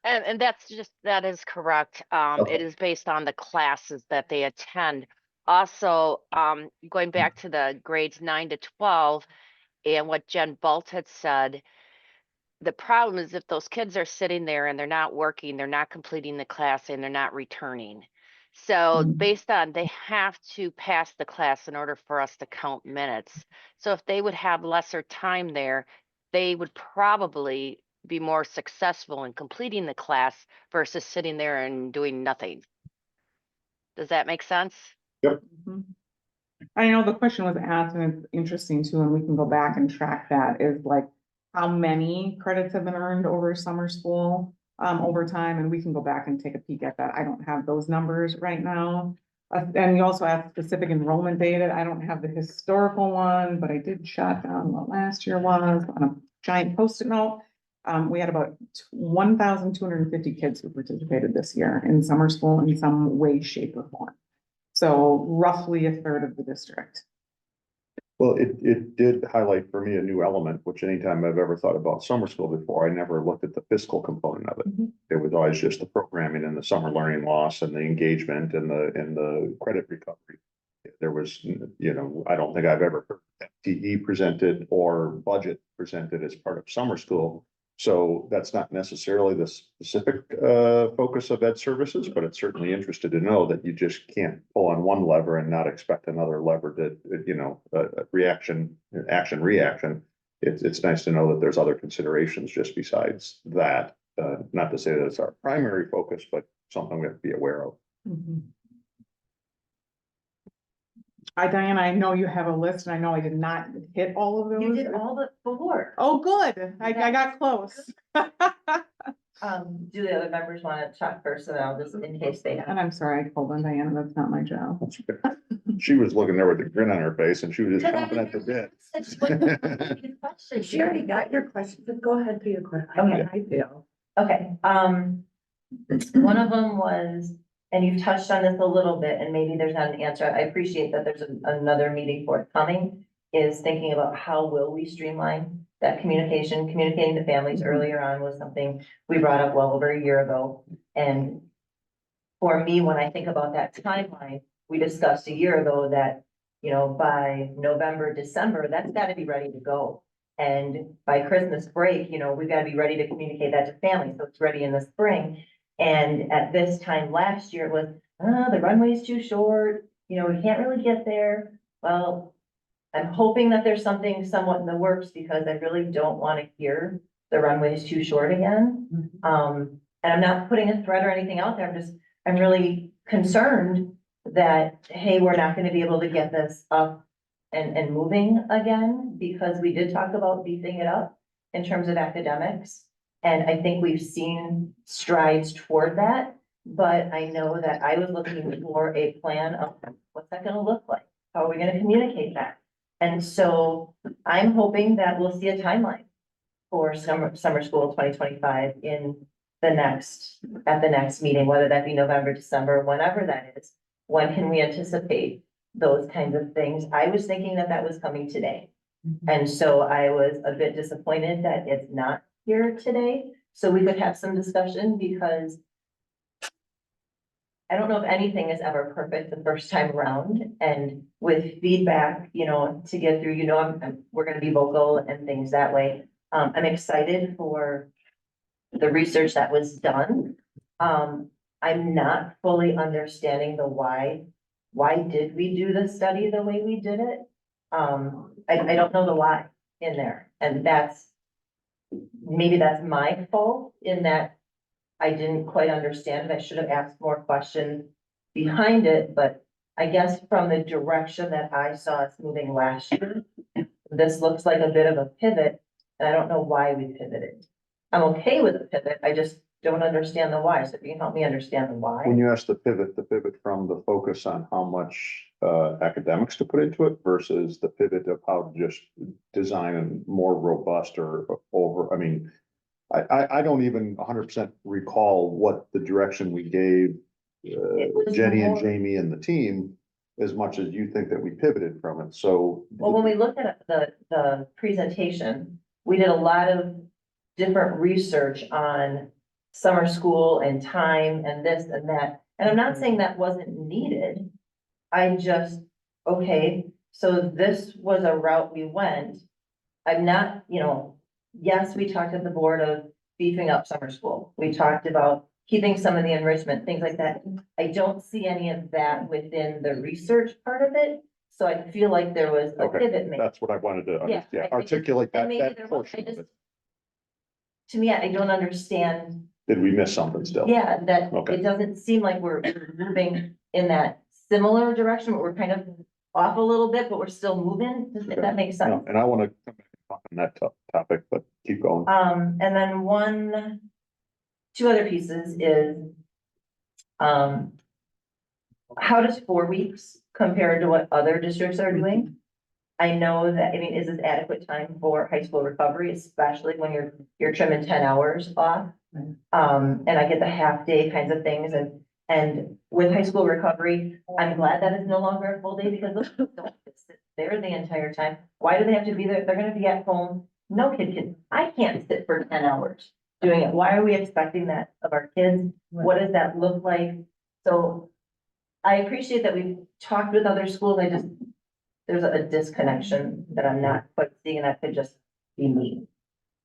And that is correct. Okay. It is based on the classes that they attend. Also, going back to the grades 9 to 12 and what Jen Bolt had said, the problem is if those kids are sitting there and they're not working, they're not completing the class and they're not returning. So based on, they have to pass the class in order for us to count minutes. So if they would have lesser time there, they would probably be more successful in completing the class versus sitting there and doing nothing. Does that make sense? Mhm. I know the question was asked, and it's interesting too, and we can go back and track that, is like how many credits have been earned over summer school over time, and we can go back and take a peek at that. I don't have those numbers right now. And you also have specific enrollment data. I don't have the historical one, but I did jot down what last year was on a giant Post-it note. We had about 1,250 kids who participated this year in summer school in some way, shape, or form. So roughly a third of the district. Well, it did highlight for me a new element, which anytime I've ever thought about summer school before, I never looked at the fiscal component of it. Mhm. It was always just the programming and the summer learning loss and the engagement and the credit recovery. There was, I don't think I've ever heard FTE presented or budget presented as part of summer school. So that's not necessarily the specific focus of Ed Services, but it's certainly interested to know that you just can't pull on one lever and not expect another lever to, action reaction. It's nice to know that there's other considerations just besides that. Not to say that it's our primary focus, but something we have to be aware of. Mhm. Diana, I know you have a list and I know I did not hit all of those. You did all but four. Oh, good. I got close. Do the other members want to talk first, and I'll just in case they have. And I'm sorry, I told them, Diana, that's not my job. That's okay. She was looking there with a grin on her face and she was just chomping at the bit. She already got your questions, but go ahead for your question. Okay, I feel. Okay, one of them was, and you've touched on this a little bit, and maybe there's not an answer. I appreciate that there's another meeting forthcoming, is thinking about how will we streamline that communication. Communicating to families earlier on was something we brought up well over a year ago. And for me, when I think about that timeline, we discussed a year ago that, by November, December, that's gotta be ready to go. And by Christmas break, we've gotta be ready to communicate that to families, so it's ready in the spring. And at this time last year, it was, the runway's too short, we can't really get there. Well, I'm hoping that there's something somewhat in the works, because I really don't want to hear the runway is too short again. And I'm not putting a threat or anything out there. I'm really concerned that, hey, we're not going to be able to get this up and moving again, because we did talk about beefing it up in terms of academics. And I think we've seen strides toward that, but I know that I was looking for a plan of what's that going to look like? How are we going to communicate that? And so I'm hoping that we'll see a timeline for summer school 2025 at the next meeting, whether that be November, December, whenever that is. When can we anticipate those kinds of things? I was thinking that was coming today. And so I was a bit disappointed that it's not here today. So we could have some discussion, because I don't know if anything is ever perfect the first time around, and with feedback, to get through, we're gonna be vocal and things that way. I'm excited for the research that was done. I'm not fully understanding the why. Why did we do the study the way we did it? I don't know the why in there, and maybe that's my fault in that I didn't quite understand it. I should have asked more questions behind it, but I guess from the direction that I saw us moving last year, this looks like a bit of a pivot, and I don't know why we pivoted. I'm okay with the pivot, I just don't understand the why, so if you can help me understand the why. When you ask the pivot from the focus on how much academics to put into it versus the pivot of how to just design a more robust I don't even 100% recall what the direction we gave Jenny and Jamie and the team, as much as you think that we pivoted from it. So. Well, when we looked at the presentation, we did a lot of different research on summer school and time and this and that. And I'm not saying that wasn't needed. Okay, so this was a route we went. I'm not, yes, we talked at the board of beefing up summer school. We talked about keeping some of the enrichment, things like that. I don't see any of that within the research part of it. So I feel like there was a pivot made. That's what I wanted to Yeah, articulate and maybe that there was, portion of it. to me, I don't understand. Did we miss something still? Yeah, that Okay. it doesn't seem like we're moving in that similar direction, but we're kind of off a little bit, but we're still moving. Does that make sense? No, and I want to come back and talk on that topic, but keep going. And then two other pieces is, how does 4 weeks compare to what other districts are doing? I know that, is this adequate time for high school recovery, especially when you're trimming 10 hours off? And I get the half day kinds of things, and And with high school recovery, I'm glad that it's no longer a full day because those kids don't have to sit there the entire time. Why do they have to be there? They're gonna be at home. No kid can, I can't sit for 10 hours doing it. Why are we expecting that of our kids? What does that look like? So I appreciate that we've talked with other schools. There's a disconnection that I'm not quite seeing, and that could just be me.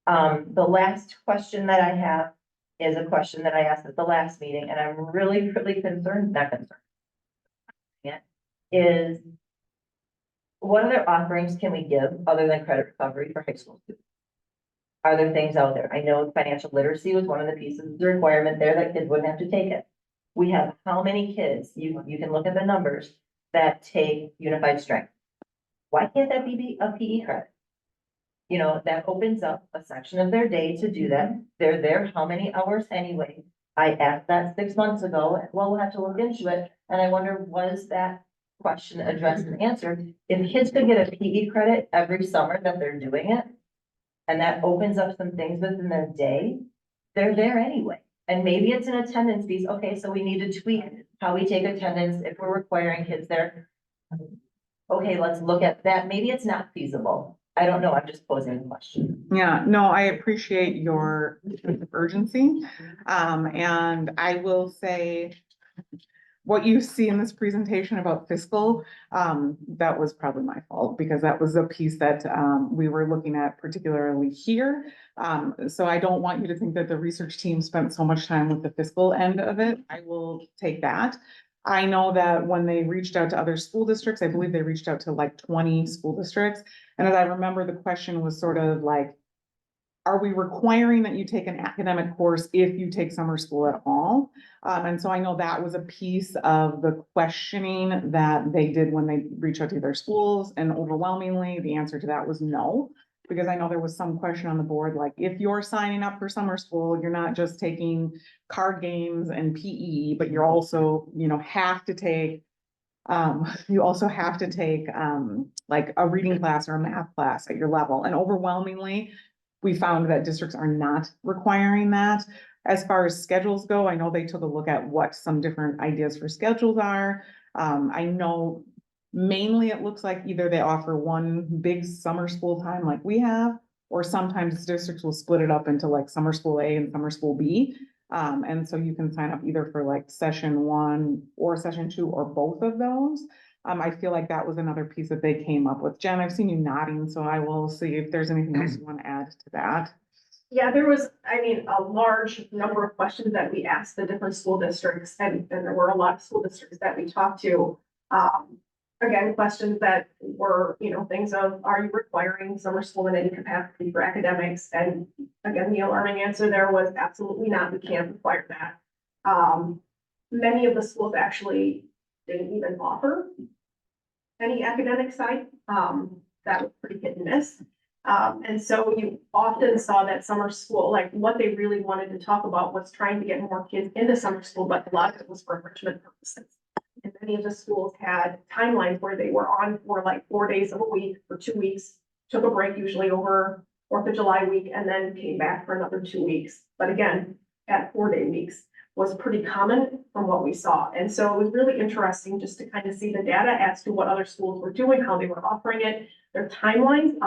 The last question that I have is a question that I asked at the last meeting, and I'm really, really concerned, not concerned. Yeah, is what other offerings can we give other than credit recovery for high school students? Are there things out there? I know financial literacy was one of the pieces of the requirement there that kids wouldn't have to take it. We have how many kids, you can look at the numbers, that take unified strength. Why can't that be a PE credit? You know, that opens up a section of their day to do that. They're there how many hours anyway? I asked that 6 months ago. Well, we'll have to look into it. And I wonder, was that question addressed and answered? If kids could get a PE credit every summer that they're doing it, and that opens up some things within their day, they're there anyway. And maybe it's an attendance piece. Okay, so we need to tweak how we take attendance if we're requiring kids there. Okay, let's look at that. Maybe it's not feasible. I don't know. I'm just posing a question. Yeah, no, I appreciate your sense of urgency. And I will say, what you see in this presentation about fiscal, that was probably my fault, because that was a piece that we were looking at particularly here. So I don't want you to think that the research team spent so much time with the fiscal end of it. I will take that. I know that when they reached out to other school districts, I believe they reached out to like 20 school districts. And as I remember, the question was sort of like, are we requiring that you take an academic course if you take summer school at all? And so I know that was a piece of the questioning that they did when they reached out to their schools, and overwhelmingly, the answer to that was no. Because I know there was some question on the board, like, if you're signing up for summer school, you're not just taking card games and PE, but you're also, have to take, you also have to take, like a reading class or a math class at your level. And overwhelmingly, we found that districts are not requiring that. As far as schedules go, I know they took a look at what some different ideas for schedules are. I know mainly it looks like either they offer one big summer school time like we have, or sometimes districts will split it up into like summer school A and summer school B. And so you can sign up either for like session 1 or session 2 or both of those. I feel like that was another piece that they came up with. Jen, I've seen you nodding, so I will see if there's anything else you want to add to that. Yeah, there was, a large number of questions that we asked the different school districts, and there were a lot of school districts that we talked to. Again, questions that were, things of, are you requiring summer school in any capacity for academics? And again, the alarming answer there was absolutely not. We can't require that. Many of the schools actually didn't even offer any academic side. That was pretty hit and miss. And so you often saw that summer school, like what they really wanted to talk about was trying to get more kids into summer school, but a lot of it was for enrichment purposes. And many of the schools had timelines where they were on for like 4 days of a week for 2 weeks, took a break usually over 4th of July week, and then came back for another 2 weeks. But again, at 4-day weeks was pretty common from what we saw. And so it was really interesting just to kind of see the data as to what other schools were doing, how they were offering it, their timelines.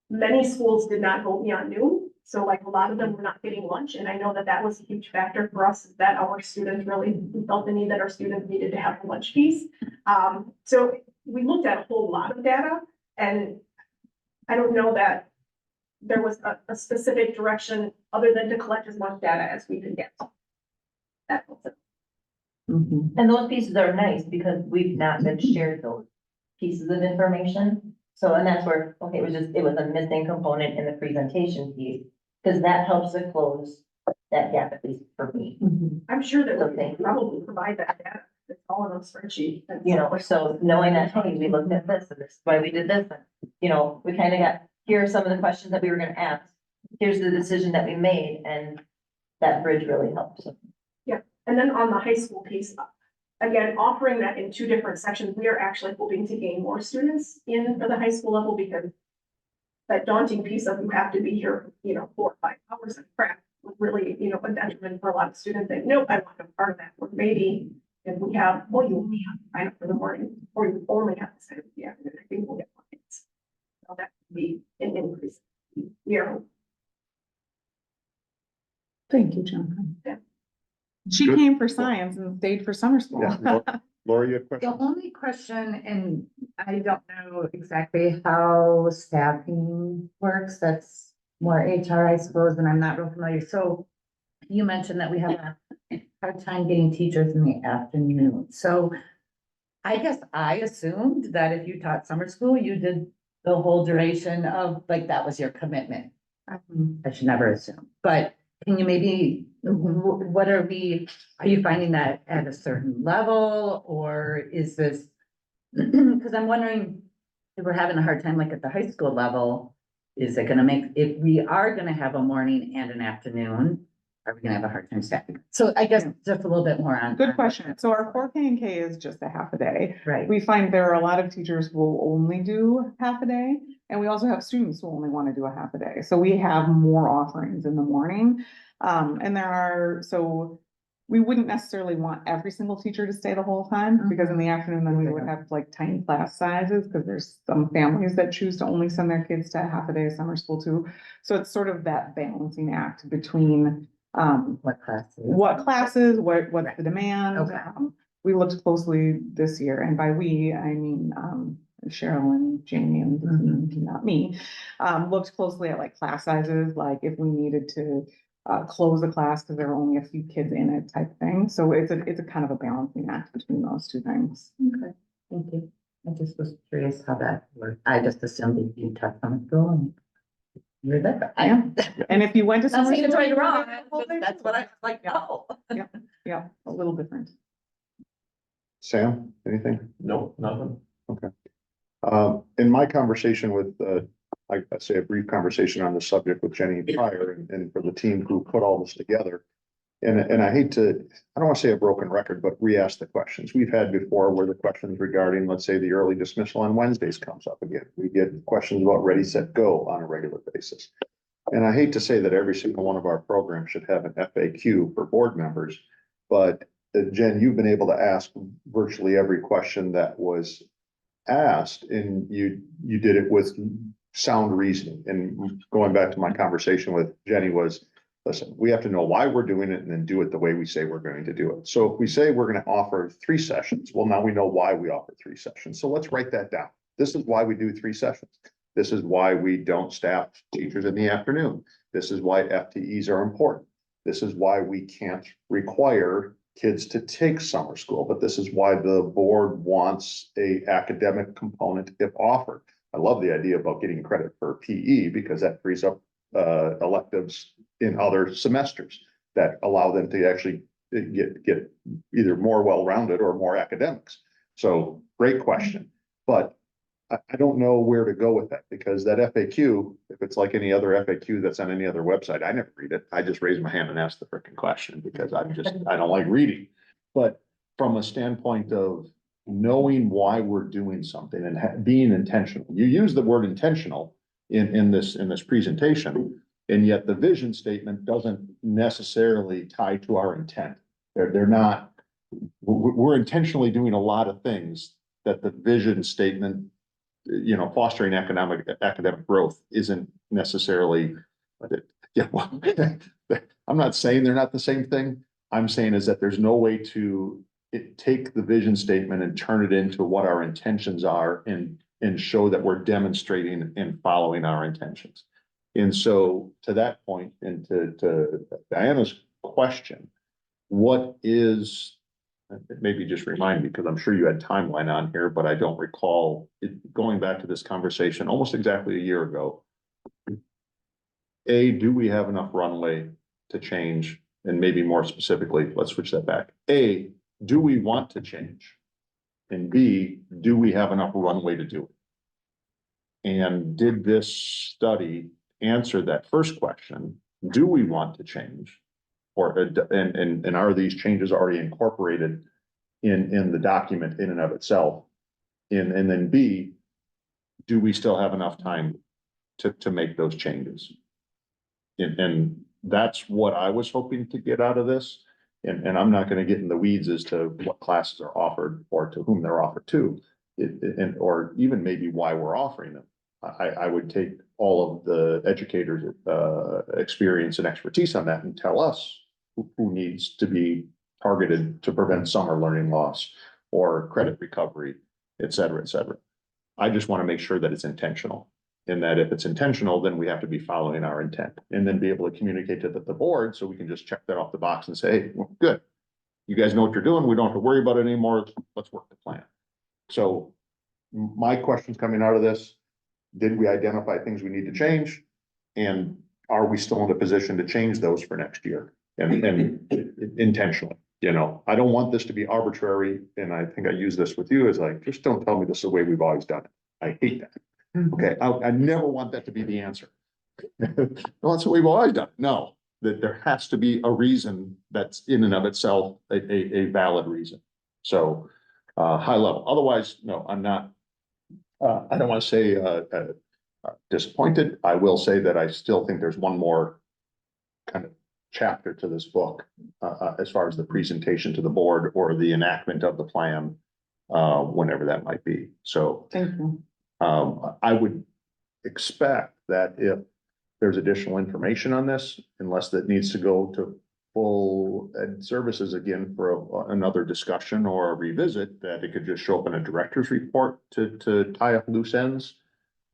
Many schools did not go beyond noon. So like a lot of them were not getting lunch. And I know that that was a huge factor for us, is that our students really felt the need that our students needed to have a lunch piece. So we looked at a whole lot of data, and I don't know that there was a specific direction other than to collect as much data as we could get. That was it. And those pieces are nice because we've not been shared those pieces of information. So, and that's where, okay, it was a missing component in the presentation piece, because that helps to close that gap, at least for me. I'm sure that we can probably provide that data. It's all in a spreadsheet. So knowing that, hey, we looked at this and this is why we did this, and, we kind of got, here are some of the questions that we were gonna ask. Here's the decision that we made, and that bridge really helps. Yeah, and then on the high school piece, again, offering that in 2 different sections, we are actually hoping to gain more students in for the high school level, because that daunting piece of you have to be here, 4 or 5 hours of prep was really, a detriment for a lot of students that, nope, I want to be part of that. We're maybe if we have, well, you only have to sign up for the morning, or you only have to sign up for the afternoon, I think we'll get points. So that would be an increase. We are, Thank you, John. Yeah. She Good. came for science and stayed for summer school. Yeah. Laura, you have a question? The only question, and I don't know exactly how staffing works, that's more HR, I suppose, and I'm not real familiar. So you mentioned that we have a hard time getting teachers in the afternoon. So I guess I assumed that if you taught summer school, you did the whole duration of, like, that was your commitment. I should never assume, but can you maybe, what are you finding that at a certain level, or is this? Cause I'm wondering if we're having a hard time, like at the high school level, is it gonna make, if we are gonna have a morning and an afternoon, are we gonna have a hard time staffing? So I guess just a little bit more on. Good question. So our 4K and K is just a half a day. Right. We find there are a lot of teachers who will only do half a day, and we also have students who only want to do a half a day. So we have more offerings in the morning. So we wouldn't necessarily want every single teacher to stay the whole time, because in the afternoon, then we would have like tiny class sizes, because there's some families that choose to only send their kids to half a day of summer school too. So it's sort of that balancing act between What classes? what's the demand? Okay. We looked closely this year, and by we, I mean, Cheryl and Jamie and the team, not me, looked closely at like class sizes, like if we needed to close the class because there were only a few kids in it type thing. So it's a kind of a balancing act between those two things. Okay, thank you. I just was curious how that worked. I just assumed that you taught summer school and you're there. Yeah. And if you went to Not summer saying it's school, right or you were wrong, there the whole but day that's too. what I was like, no. Yeah, a little different. Sam, anything? No, nothing. In my conversation with, I'd say a brief conversation on the subject with Jenny prior and for the team who put all this together. And I hate to, I don't want to say a broken record, but re-ask the questions we've had before where the questions regarding, let's say, the early dismissal on Wednesdays comes up again. We get questions about ready, set, go on a regular basis. And I hate to say that every single one of our programs should have an FAQ for board members, but Jen, you've been able to ask virtually every question that was asked, and you did it with sound reasoning. And going back to my conversation with Jenny was, listen, we have to know why we're doing it and then do it the way we say we're going to do it. So if we say we're going to offer 3 sessions, well, now we know why we offer 3 sessions. So let's write that down. This is why we do 3 sessions. This is why we don't staff teachers in the afternoon. This is why FTEs are important. This is why we can't require kids to take summer school, but this is why the board wants a academic component if offered. I love the idea about getting credit for PE because that frees up electives in other semesters that allow them to actually get either more well-rounded or more academics. So great question, but I don't know where to go with that because that FAQ, if it's like any other FAQ that's on any other website, I never read it. I just raise my hand and ask the freaking question because I don't like reading. But from a standpoint of knowing why we're doing something and being intentional, you use the word intentional in this presentation, and yet the vision statement doesn't necessarily tie to our intent. They're not, we're intentionally doing a lot of things that the vision statement, you know, fostering academic growth isn't necessarily, yeah, well, I'm not saying they're not the same thing. I'm saying is that there's no way to take the vision statement and turn it into what our intentions are and show that we're demonstrating and following our intentions. And so to that point, and to Diana's question, what is, maybe just remind me, because I'm sure you had timeline on here, but I don't recall it going back to this conversation almost exactly a year ago. Do we have enough runway to change? And maybe more specifically, let's switch that back. Do we want to change? And B, do we have enough runway to do it? And did this study answer that first question? Do we want to change? Or, and are these changes already incorporated in the document in and of itself? And then B, do we still have enough time to make those changes? And that's what I was hoping to get out of this. And I'm not gonna get in the weeds as to what classes are offered or to whom they're offered to. And, or even maybe why we're offering them. I would take all of the educators' experience and expertise on that and tell us who needs to be targeted to prevent summer learning loss or credit recovery, et cetera, et cetera. I just want to make sure that it's intentional. And that if it's intentional, then we have to be following our intent and then be able to communicate to the board so we can just check that off the box and say, hey, well, good. You guys know what you're doing. We don't have to worry about it anymore. Let's work the plan. So my questions coming out of this, did we identify things we need to change? And are we still in a position to change those for next year? And intentionally, you know, I don't want this to be arbitrary. And I think I use this with you as like, just don't tell me this is the way we've always done it. I hate that. Okay, I never want that to be the answer. Well, that's what we've always done. No, that there has to be a reason that's in and of itself a valid reason. So high level. Otherwise, no, I'm not. I don't want to say disappointed. I will say that I still think there's one more kind of chapter to this book as far as the presentation to the board or the enactment of the plan, whenever that might be. So Thank you. I would expect that if there's additional information on this, unless that needs to go to full ed services again for another discussion or a revisit, that it could just show up in a director's report to tie up loose ends.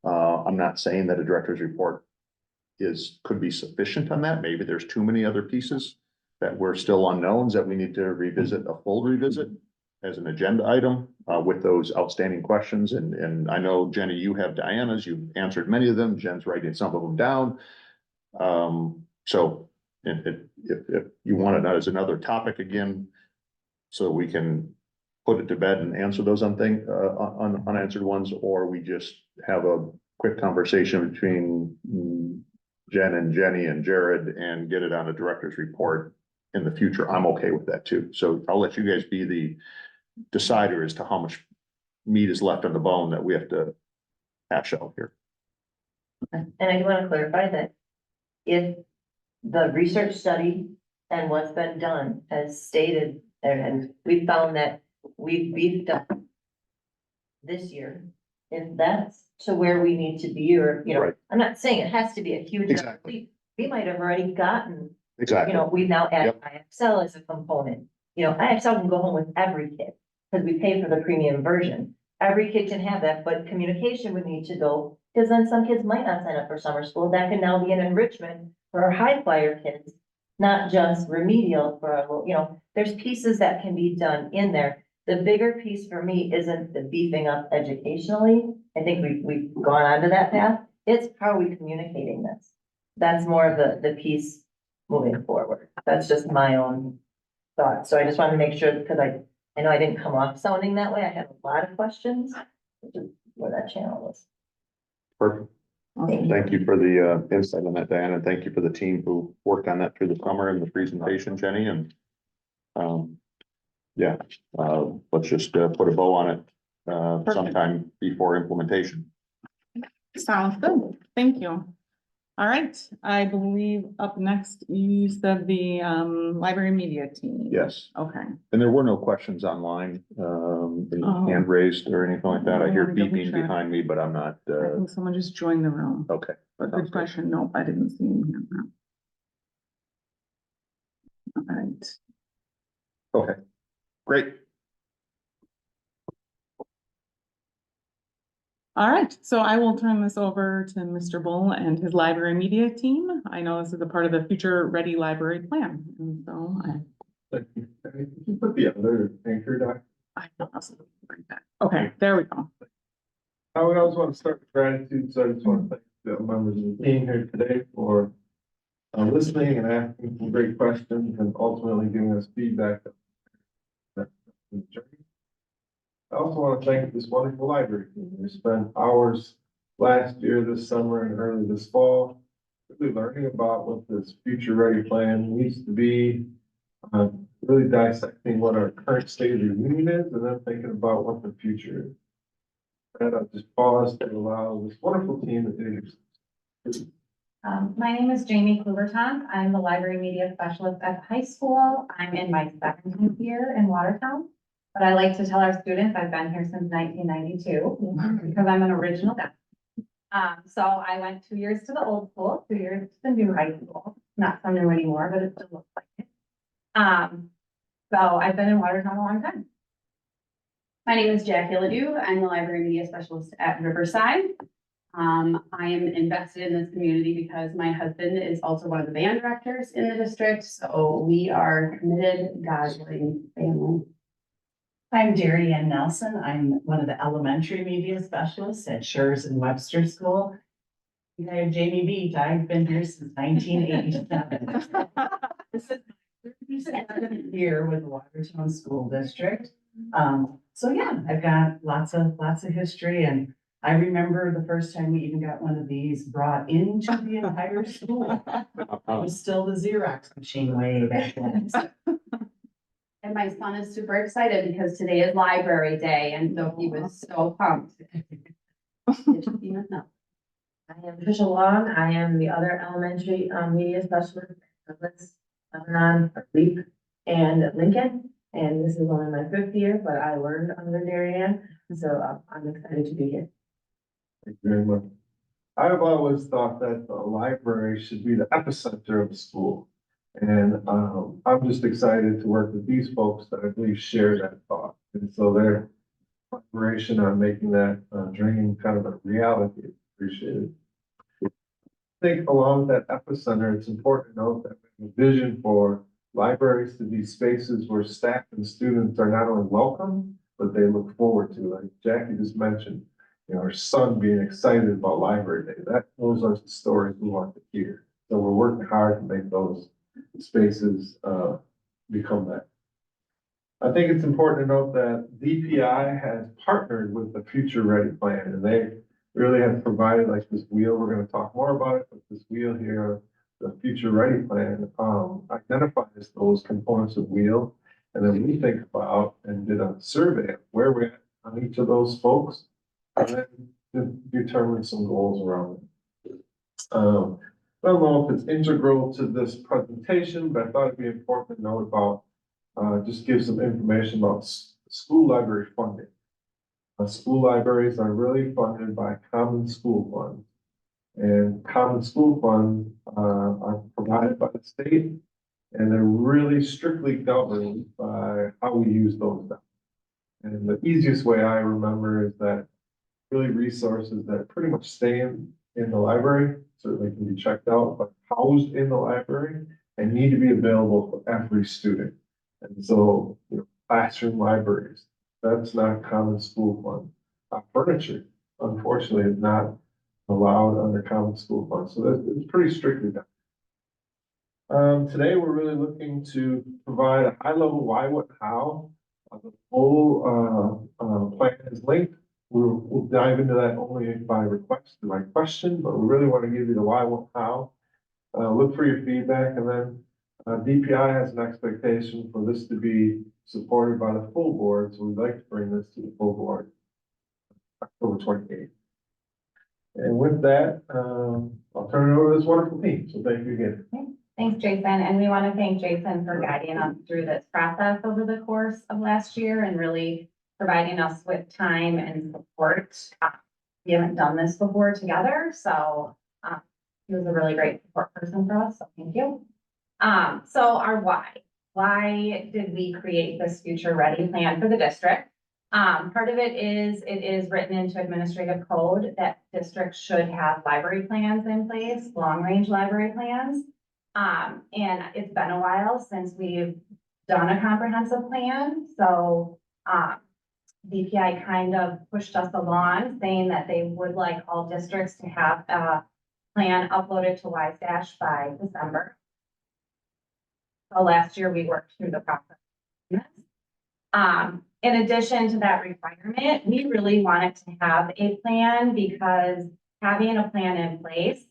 I'm not saying that a director's report could be sufficient on that. Maybe there's too many other pieces that were still unknowns that we need to revisit, a full revisit as an agenda item with those outstanding questions. And I know, Jenny, you have Diana's, you've answered many of them. Jen's writing some of them down. So if you want it as another topic again, so we can put it to bed and answer those unanswered ones, or we just have a quick conversation between Jen and Jenny and Jared and get it on a director's report in the future, I'm okay with that too. So I'll let you guys be the decider as to how much meat is left on the bone that we have to hash out here. And I do want to clarify that if the research study and what's been done has stated, and we found that we've beefed up this year, if that's to where we need to be, or, you know, Right. I'm not saying it has to be a huge. Exactly. We might have already gotten, Exactly. you know, we've now added IXL as a component. You know, IXL can go home with every kid because we pay for the premium version. Every kid can have that, but communication would need to go, because then some kids might not sign up for summer school. That can now be an enrichment for our high flyer kids, not just remedial for our, you know, there's pieces that can be done in there. The bigger piece for me isn't the beefing up educationally. I think we've gone on to that path. It's how are we communicating this? That's more of the piece moving forward. That's just my own thought. So I just wanted to make sure, because I know I didn't come off sounding that way. I had a lot of questions, which is where that channel was. Perfect. Thank you for the insight on that, Diana, and thank you for the team who worked on that through the summer and the presentation, Jenny, and yeah, let's just put a bow on it sometime before implementation. Sounds good. Thank you. All right, I believe up next, you said the library media team. Yes, Okay. and there were no questions online, hand raised or anything like that. I hear Let me double beeping check. behind me, but I'm not, I think someone just joined the room. okay. But good question. Nope, I didn't see any hand up. All right. Okay, great. All right, so I will turn this over to Mr. Bull and his library media team. I know this is a part of the Future Ready Library Plan, and so You put the other anchor doc. I don't know. Okay, there we go. I would always want to start with gratitude, so I just want to thank the members of the team here today for listening and asking some great questions and ultimately giving us feedback. I also want to thank this wonderful library team. We spent hours last year, this summer, and early this fall, really learning about what this future ready plan needs to be, really dissecting what our current state of the union is, and then thinking about what the future is. And I'll just pause to allow this wonderful team to My name is Jamie Kluberton. I'm the library media specialist at the high school. I'm in my 17th year in Watertown. But I like to tell our students I've been here since 1992 because I'm an original guest. So I went 2 years to the old school, 2 years to the new high school. Not so new anymore, but it still looks like it. So I've been in Watertown a long time. My name is Jackie Ledoux. I'm the library media specialist at Riverside. I am invested in this community because my husband is also one of the band directors in the district, so we are committed, God-loving family. I'm Dairy Ann Nelson. I'm one of the elementary media specialists at Schurz and Webster School. And I have Jamie Beach. I've been here since 1987. This is my 37th year with the Watertown School District. So yeah, I've got lots of history, and I remember the first time we even got one of these brought into the entire school. It was still the Xerox machine way back then. And my son is super excited because today is library day, and so he was so pumped. Did you see that? No. I am Tricia Long. I am the other elementary media specialist at Lebanon, Leap, and Lincoln. And this is only my 5th year, but I learned under Darien, so I'm excited to be here. Thank you very much. I've always thought that the library should be the epicenter of the school. And I'm just excited to work with these folks that I believe share that thought. And so their collaboration on making that dream kind of a reality is appreciated. I think along that epicenter, it's important to note that we have a vision for libraries to be spaces where staff and students are not only welcome, but they look forward to. Like Jackie just mentioned, you know, her son being excited about Library Day. Those are the stories we want to hear. So we're working hard to make those spaces become that. I think it's important to note that DPI has partnered with the Future Ready Plan, and they really have provided like this wheel. We're going to talk more about it, but this wheel here, the Future Ready Plan, identifies those components of wheel. And then we think about and did a survey of where we're at on each of those folks, and then determine some goals around it. I don't know if it's integral to this presentation, but I thought it'd be important to note about, just give some information about school library funding. School libraries are really funded by common school funds. And common school funds are provided by the state, and they're really strictly governed by how we use those dollars. And the easiest way I remember is that really resources that pretty much stay in the library, certainly can be checked out, but housed in the library and need to be available for every student. And so, you know, classroom libraries, that's not common school fund. Furniture, unfortunately, is not allowed under common school funds. So it's pretty strictly done. Today, we're really looking to provide a high level why, what, how. The full plan is linked. We'll dive into that only by request, by question, but we really want to give you the why, what, how. Look for your feedback, and then DPI has an expectation for this to be supported by the full board, so we'd like to bring this to the full board October 28th. And with that, I'll turn it over to this wonderful team. So thank you again. Thanks, Jason. And we want to thank Jason for guiding us through this process over the course of last year and really providing us with time and support. We haven't done this before together, so he was a really great support person for us, so thank you. So our why. Why did we create this Future Ready plan for the district? Part of it is written into administrative code that districts should have library plans in place, long-range library plans. And it's been a while since we've done a comprehensive plan, so DPI kind of pushed us along, saying that they would like all districts to have a plan uploaded to WiseDash by December. So last year we worked through the process. In addition to that requirement, we really wanted to have a plan because having a plan in place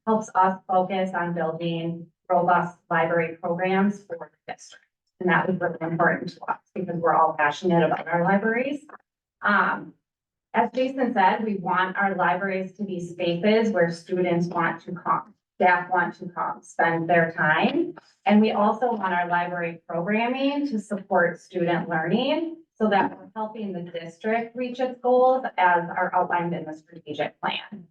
helps us focus on building robust library programs for the district. And that was really important to us because we're all passionate about our libraries. As Jason said, we want our libraries to be spaces where students want to come. staff want to come spend their time. And we also want our library programming to support student learning so that we're helping the district reach its goals as are outlined in the strategic plan.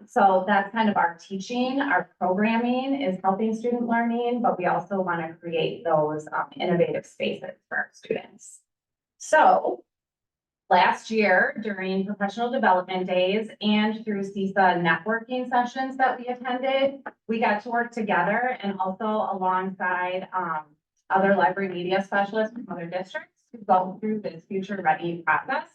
So that's kind of our teaching, our programming is helping student learning, but we also want to create those innovative spaces for our students. So last year during professional development days and through CISA networking sessions that we attended, we got to work together and also alongside other library media specialists from other districts to go through this future ready process,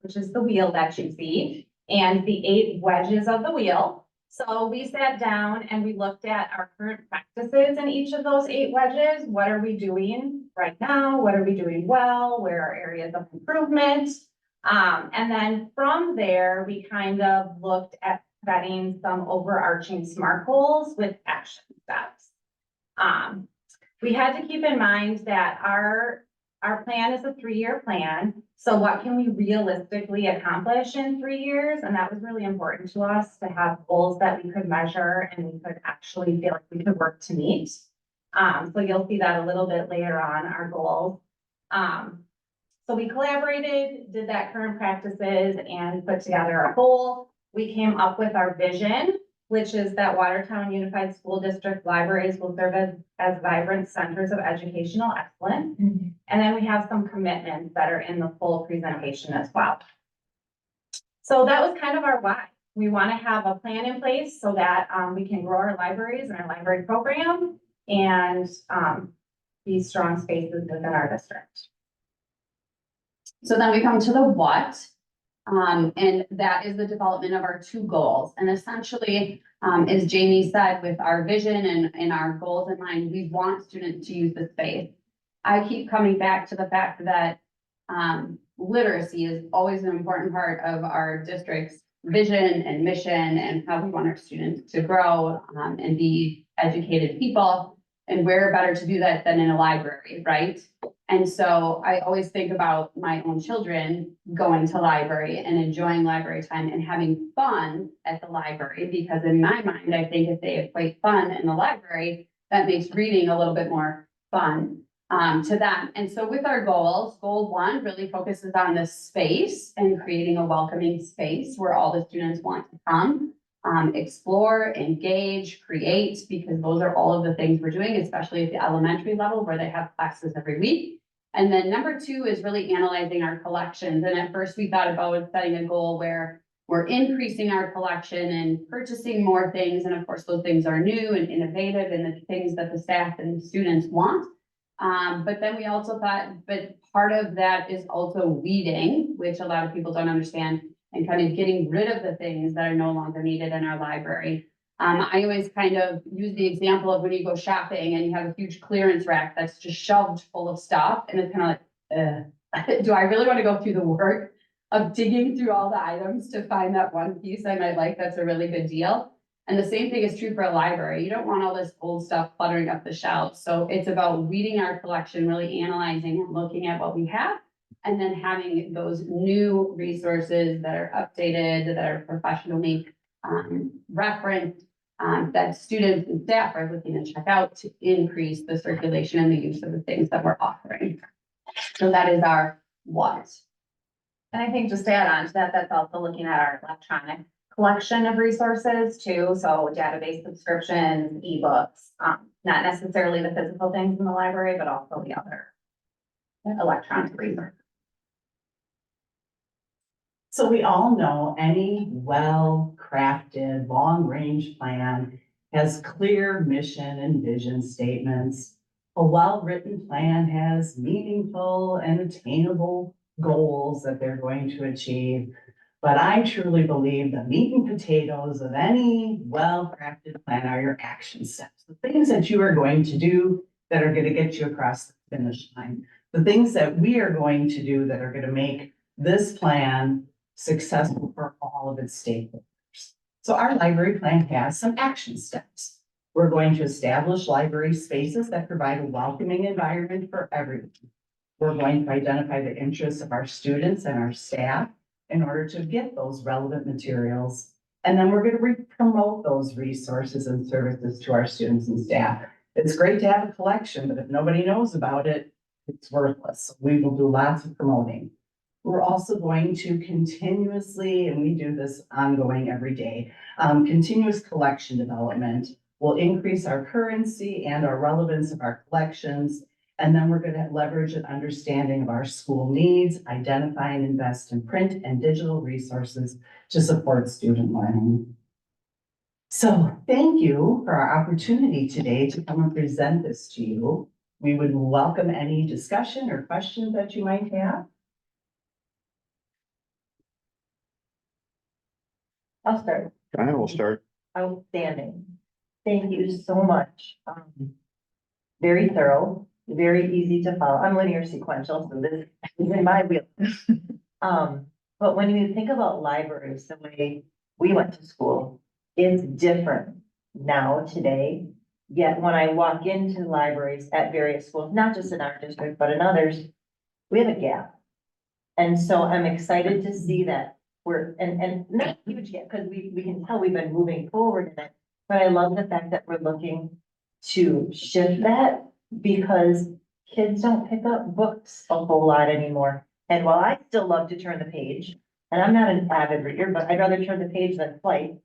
which is the wheel that you see, and the 8 wedges of the wheel. So we sat down and we looked at our current practices in each of those 8 wedges. What are we doing right now? What are we doing well? Where are areas of improvement? And then from there, we kind of looked at setting some overarching SMART goals with action steps. We had to keep in mind that our plan is a 3-year plan. So what can we realistically accomplish in 3 years? And that was really important to us to have goals that we could measure and we could actually feel like we could work to meet. So you'll see that a little bit later on, our goals. So we collaborated, did that current practices and put together a goal. We came up with our vision, which is that Watertown Unified School District libraries will serve as vibrant centers of educational excellence. And then we have some commitments that are in the full presentation as well. So that was kind of our why. We want to have a plan in place so that we can grow our libraries and our library program and be strong spaces within our district. So then we come to the what, and that is the development of our 2 goals. And essentially, as Jamie said, with our vision and our goals in mind, we want students to use the space. I keep coming back to the fact that literacy is always an important part of our district's vision and mission and how we want our students to grow and be educated people. And where better to do that than in a library, right? And so I always think about my own children going to library and enjoying library time and having fun at the library, because in my mind, I think if they equate fun in the library, that makes reading a little bit more fun to them. And so with our goals, goal 1 really focuses on the space and creating a welcoming space where all the students want to come, explore, engage, create, because those are all of the things we're doing, especially at the elementary level where they have classes every week. And then number 2 is really analyzing our collections. And at first we thought about setting a goal where we're increasing our collection and purchasing more things. And of course, those things are new and innovative and the things that the staff and the students want. But then we also thought, but part of that is also weeding, which a lot of people don't understand, and kind of getting rid of the things that are no longer needed in our library. I always kind of use the example of when you go shopping and you have a huge clearance rack that's just shoved full of stuff. And it's kind of like, do I really want to go through the work of digging through all the items to find that one piece I might like that's a really good deal? And the same thing is true for a library. You don't want all this old stuff cluttering up the shelves. So it's about weeding our collection, really analyzing and looking at what we have, and then having those new resources that are updated, that are professionally referenced, that students and staff are looking to check out to increase the circulation and the use of the things that we're offering. So that is our what. And I think just to add on to that, that's also looking at our electronic collection of resources too. So database subscriptions, ebooks, not necessarily the physical things in the library, but also the other electronic resources. So we all know any well-crafted, long-range plan has clear mission and vision statements. A well-written plan has meaningful and attainable goals that they're going to achieve. But I truly believe the meat and potatoes of any well-crafted plan are your action steps, the things that you are going to do that are going to get you across the finish line, the things that we are going to do that are going to make this plan successful for all of its stakeholders. So our library plan has some action steps. We're going to establish library spaces that provide a welcoming environment for everyone. We're going to identify the interests of our students and our staff in order to get those relevant materials And then we're gonna promote those resources and services to our students and staff. It's great to have a collection, but if nobody knows about it, it's worthless. We will do lots of promoting. We're also going to continuously, and we do this ongoing every day, continuous collection development will increase our currency and our relevance of our collections. And then we're gonna leverage an understanding of our school needs, identify and invest in print and digital resources to support student learning. So thank you for our opportunity today to come and present this to you. We would welcome any discussion or questions that you might have. I'll start. Diana will start. Outstanding. Thank you so much. Very thorough, very easy to follow. I'm linear sequential, so this is in my wheel. But when you think about libraries, the way we went to school, it's different now today. Yet when I walk into libraries at various schools, not just in our district, but in others, we have a gap. And so I'm excited to see that and not a huge gap, because we can tell we've been moving forward in it. But I love the fact that we're looking to shift that, because kids don't pick up books a whole lot anymore. And while I still love to turn the page, and I'm not an avid reader, but I'd rather turn the page than flight.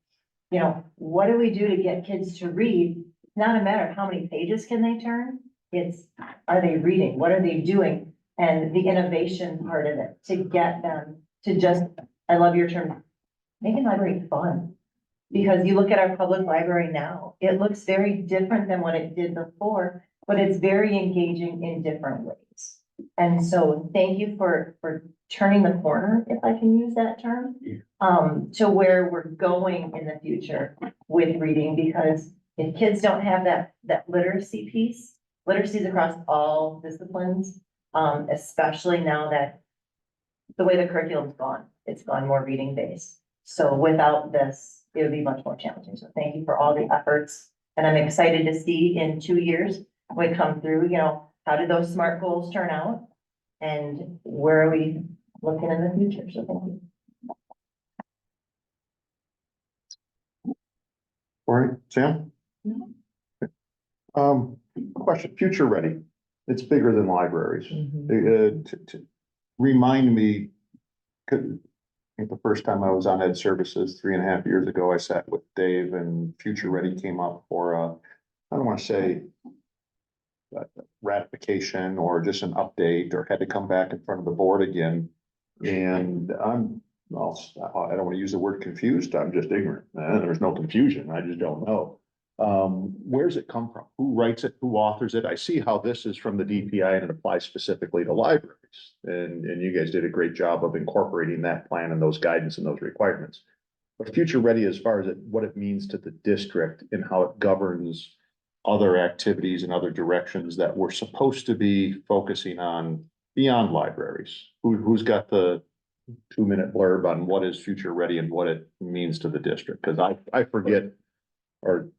You know, what do we do to get kids to read? It's not a matter of how many pages can they turn. It's, are they reading? What are they doing? And the innovation part of it, to get them to just, I love your term, making library fun. Because you look at our public library now, it looks very different than what it did before, but it's very engaging in different ways. And so thank you for turning the corner, if I can use that term, to where we're going in the future with reading, because if kids don't have that literacy piece, literacies across all disciplines, especially now that the way the curriculum's gone, it's gone more reading based. So without this, it would be much more challenging. So thank you for all the efforts. And I'm excited to see in 2 years, when we come through, you know, how did those SMART goals turn out? And where are we looking in the future? So thank you. All right, Sam? Question, future ready. It's bigger than libraries. To remind me, I think the first time I was on Ed Services 3.5 years ago, I sat with Dave and Future Ready came up for I don't want to say ratification or just an update, or had to come back in front of the board again. And I don't want to use the word confused. I'm just ignorant. There's no confusion. I just don't know. Where's it come from? Who writes it? Who authors it? I see how this is from the DPI and it applies specifically to libraries. And you guys did a great job of incorporating that plan and those guidance and those requirements. But Future Ready, as far as what it means to the district and how it governs other activities and other directions that we're supposed to be focusing on beyond libraries. Who's got the 2-minute blurb on what is Future Ready and what it means to the district? Because I forget, or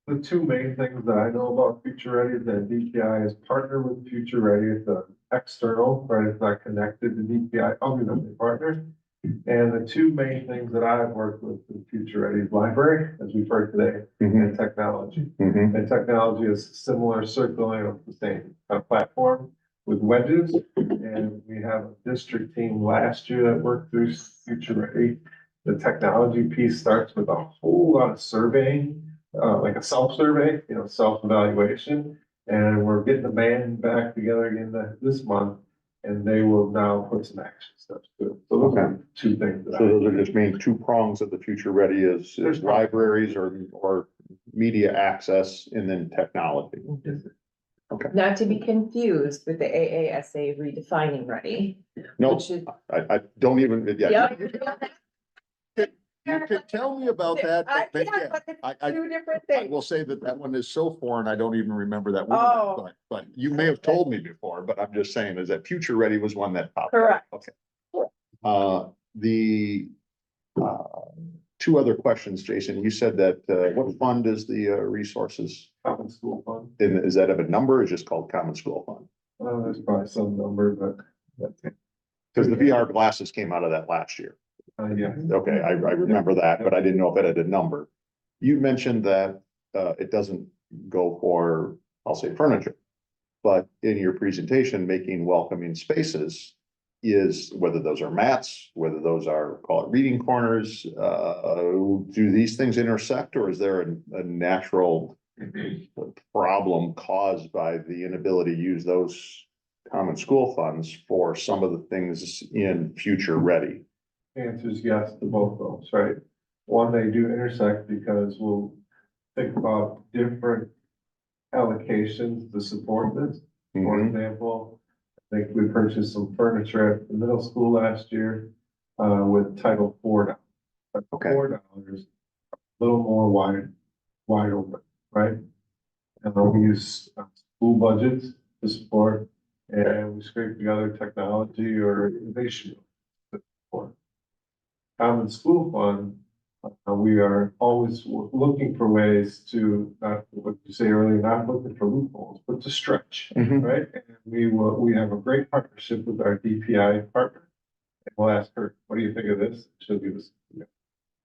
the two main things that I know about Future Ready is that DPI is partnered with Future Ready. It's an external, right? It's not connected to DPI, other than the partner. And the two main things that I've worked with in Future Ready is library, as we've heard today, and technology. And technology is similar, circling of the same platform with wedges. And we have a district team last year that worked through Future Ready. The technology piece starts with a whole lot of surveying, like a self-survey, you know, self-evaluation. And we're getting the band back together again this month, and they will now put some action steps to it. So those are two things. So those are just main two prongs of the Future Ready is libraries or media access and then technology. Okay. Not to be confused with the AASA redefining ready. No, which is- I don't even, yeah. Yep. You could tell me about that. But Yeah, but it's I two different I things. will say that one is so foreign, I don't even remember that Oh. word, but you may have told me before, but I'm just saying is that Future Ready was one that popped up. Correct. Okay. The two other questions, Jason, you said that, what fund is the resources? Common School Fund. And is that of a number or is it just called Common School Fund? There's probably some number, but that's it. Because the VR glasses came out of that last year. Yeah. Okay, I remember that, but I didn't know if it had a number. You mentioned that, it doesn't go for, I'll say furniture. But in your presentation, making welcoming spaces is, whether those are mats, whether those are, call it reading corners, do these things intersect, or is there a natural problem caused by the inability to use those common school funds for some of the things in future ready? Answer is yes to both those, right? One, they do intersect because we'll think about different allocations to support this. For example, I think we purchased some furniture at the middle school last year, with Title IV. Okay. $4, a little more wide open, right? And then we use school budgets to support, and we scrape together technology or innovation to support. Common school fund, we are always looking for ways to, not what you say earlier, not looking for loopholes, but to stretch, right? And we have a great partnership with our DPI partner. And we'll ask her, what do you think of this? She'll give us.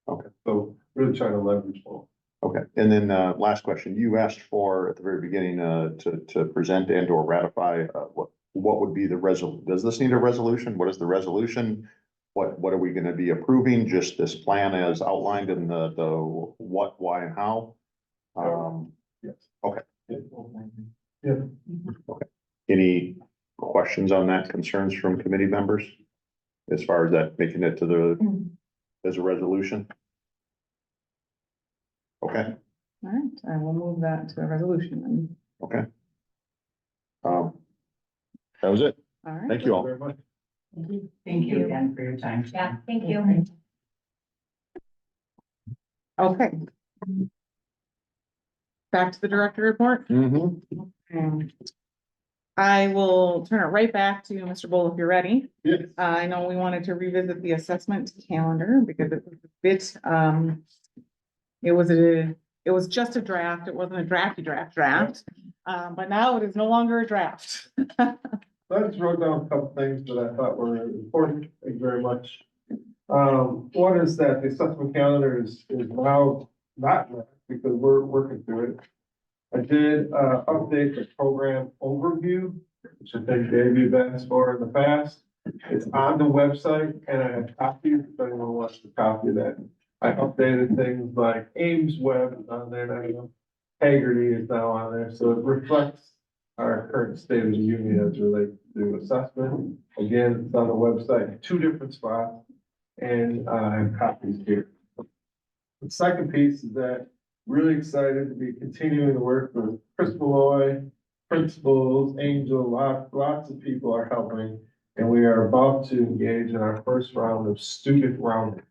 Okay, so really trying to leverage both. Okay, and then, last question, you asked for at the very beginning, to present and or ratify, what would be the does this need a resolution? What is the resolution? What are we gonna be approving? Just this plan as outlined in the what, why, and how? Yes. Okay. Yeah. Okay. Any questions on that, concerns from committee members? As far as that making it to the, as a resolution? Okay, All right, I will move that to a resolution. okay. That was it. All right. Thank you all. Very much. Thank you again for your time. Yeah, thank you. Okay. Back to the director report. I will turn it right back to you, Mr. Bull, if you're ready. Yes. I know we wanted to revisit the assessment calendar because it was a bit, it was just a draft. It wasn't a drafty draft. But now it is no longer a draft. So I just wrote down a couple things that I thought were important. Thank you very much. One is that the assessment calendar is now not draft because we're working through it. I did update the program overview, which I think Dave you've asked for in the past. It's on the website and I have copies if anyone wants to copy that. I updated things like Ames Web is on there now. Haggerty is now on there, so it reflects our current state of the union as related to assessment. Again, it's on the website, 2 different spots, and I have copies here. The second piece is that really excited to be continuing to work with Chris Malloy, principals, Angel, lots of people are helping. And we are about to engage in our first round of student rounding.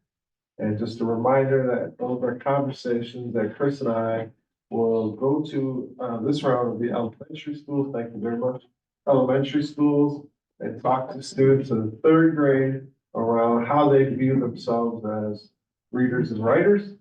And just a reminder that those are conversations that Chris and I will go to this round of the elementary schools. Thank you very much. Elementary schools, and talk to students in the 3rd grade around how they view themselves as readers and writers.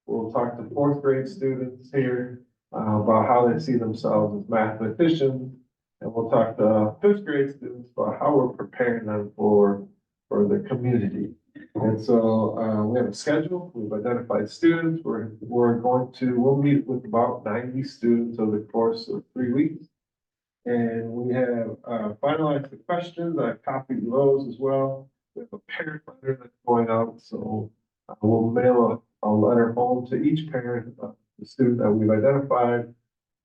We'll talk to 4th grade students here about how they see themselves as mathematicians. And we'll talk to 5th grade students about how we're preparing them for the community. And so we have a schedule, we've identified students, we'll meet with about 90 students over the course of 3 weeks. And we have finalized the questions, I've copied those as well. We have a parent letter that's going out, so we'll mail a letter home to each parent of the student that we've identified,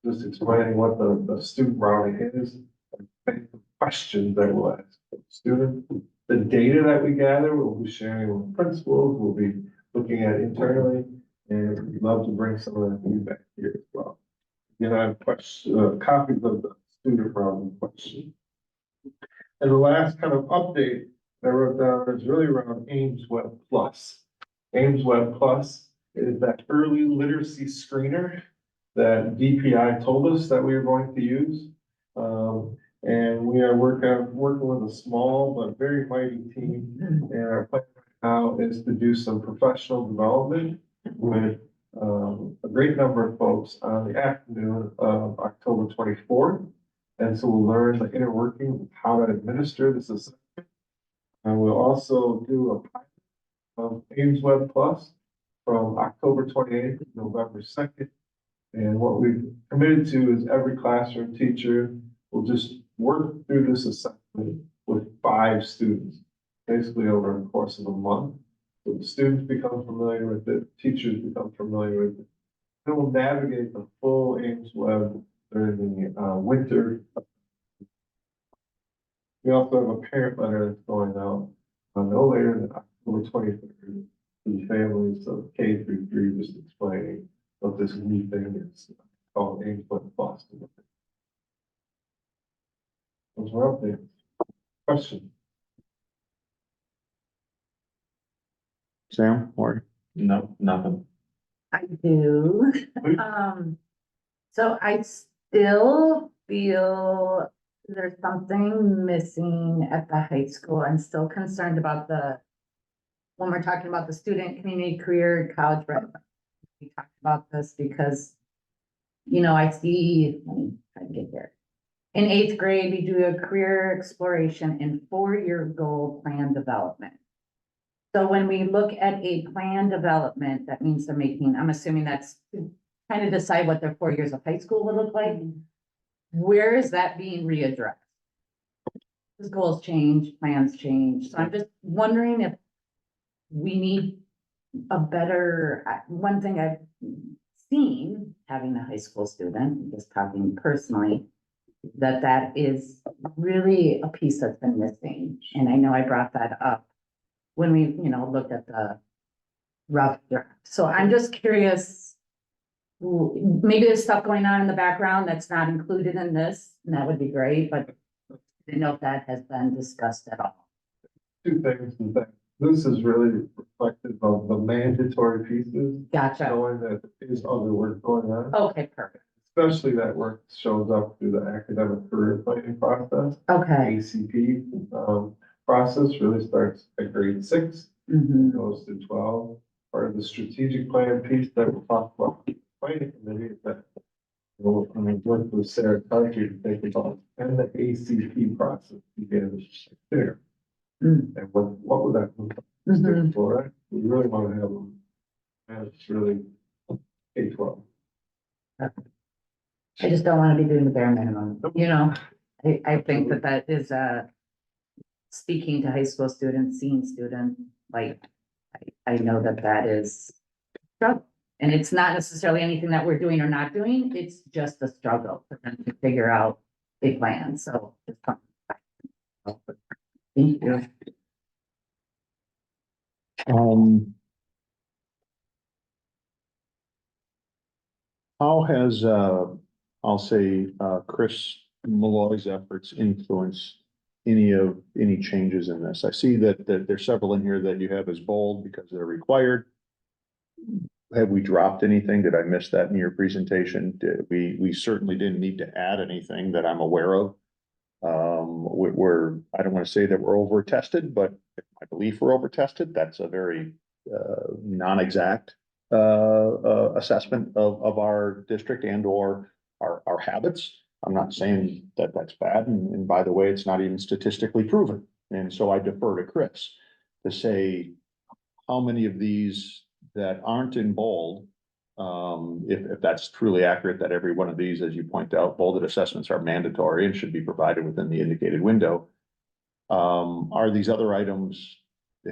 just explaining what the student routing is, and the questions that we'll ask the student. The data that we gather, we'll be sharing with principals, we'll be looking at internally, and we'd love to bring some of that feedback here as well. Again, I have copies of the student routing question. And the last kind of update I wrote down is really around Ames Web Plus. Ames Web Plus is that early literacy screener that DPI told us that we were going to use. And we are working with a small but very mighty team. And our plan right now is to do some professional development with a great number of folks on the afternoon of October 24th. And so we'll learn the inner workings of how to administer this assessment. And we'll also do a Ames Web Plus from October 28th to November 2nd. And what we've committed to is every classroom teacher will just work through this assessment with 5 students, basically over the course of a month. So the students become familiar with it, teachers become familiar with it. They will navigate the full Ames Web during the winter. We also have a parent letter that's going out no later than October 23rd to the families of K through 3, just explaining what this new thing is called Ames Web Plus. Those were updates. Question? Sam, or? No, nothing. I do. So I still feel there's something missing at the high school. I'm still concerned about when we're talking about the student, community, career, college, we talked about this because, I see, let me try to get there. In 8th grade, we do a career exploration and 4-year goal plan development. So when we look at a plan development, that means they're I'm assuming that's to kind of decide what their 4 years of high school will look like. Where is that being readdressed? Because goals change, plans change. So I'm just wondering if we need a better, one thing I've seen, having a high school student, just talking personally, that is really a piece that's been missing. And I know I brought that up when we, looked at the rough draft. So I'm just curious, maybe there's stuff going on in the background that's not included in this, and that would be great, but I don't know if that has been discussed at all. 2 things. This is really reflective of the mandatory pieces. Gotcha. Showing that there is other work going on. Okay, perfect. Especially that work shows up through the academic career planning process. Okay. ACP process really starts at grade 6, goes to 12. Part of the strategic plan piece that we'll talk about in the planning committee is that we'll work with Sarah Carter to think about, and the ACP process begins there. And what would that look like? For, we really want to have them, and it's really K-12. I just don't want to be doing the bare minimum, I think that is, speaking to high school students, seeing students, like, I know that is struggle. And it's not necessarily anything that we're doing or not doing, it's just a struggle for them to figure out a plan, so. Thank you. How has, I'll say, Chris Malloy's efforts influenced any changes in this? I see that there's several in here that you have as bold because they're required. Have we dropped anything? Did I miss that in your presentation? We certainly didn't need to add anything that I'm aware of. I don't want to say that we're over tested, but if I believe we're over tested, that's a very non-exact assessment of our district and or our habits. I'm not saying that that's bad, and by the way, it's not even statistically proven. And so I defer to Chris to say how many of these that aren't in bold, if that's truly accurate, that every one of these, as you point out, bolded assessments are mandatory and should be provided within the indicated window. Are these other items,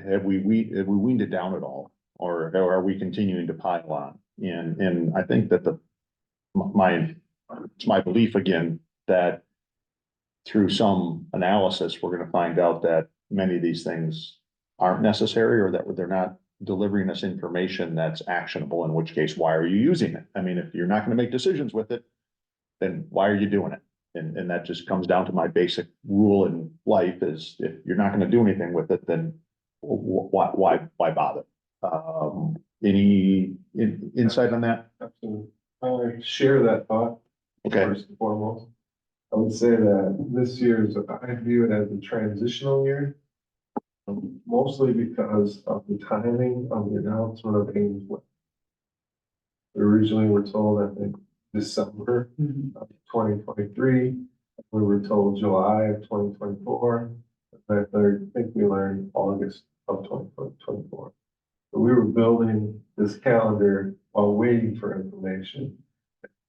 have we weaned it down at all? Or are we continuing to pile on? And I think that it's my belief again, that through some analysis, we're gonna find out that many of these things aren't necessary, or that they're not delivering us information that's actionable, in which case, why are you using it? I mean, if you're not gonna make decisions with it, then why are you doing it? And that just comes down to my basic rule in life is, if you're not gonna do anything with it, then why bother? Any insight on that? Absolutely. I share that thought. Okay. First and foremost, I would say that this year I view it as a transitional year. Mostly because of the timing of the announcement of Ames Web. Originally, we're told, I think, December of 2023. We were told July of 2024. I think we learned August of 2024. but we were building this calendar while waiting for information.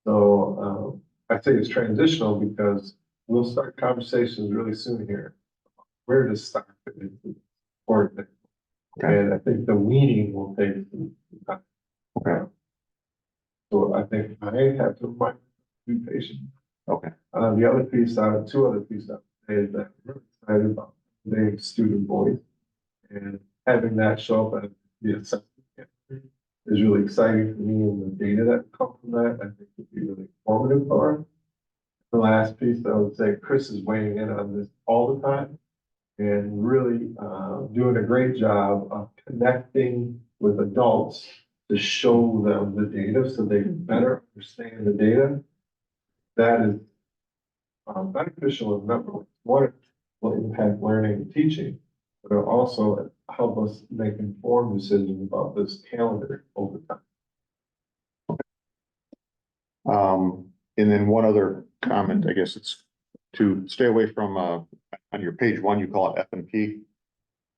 So, I think it's transitional because we'll start conversations really soon here. Where to start fit into the sport thing. And I think the weaning will take some time. Okay. So I think I have to be patient. Okay. The other piece, two other pieces is that I'm really excited about the student voice. And having that show up at the assessment is really exciting for me, and the data that come from that, I think would be really informative for us. The last piece, I would say Chris is weighing in on this all the time and really doing a great job of connecting with adults to show them the data so they can better understand the data. That is beneficial in a number of ways. One, it will impact learning and teaching, but it'll also help us make informed decisions about this calendar over time. And then one other comment, I guess it's to stay away from, on your page 1, you call it F and P.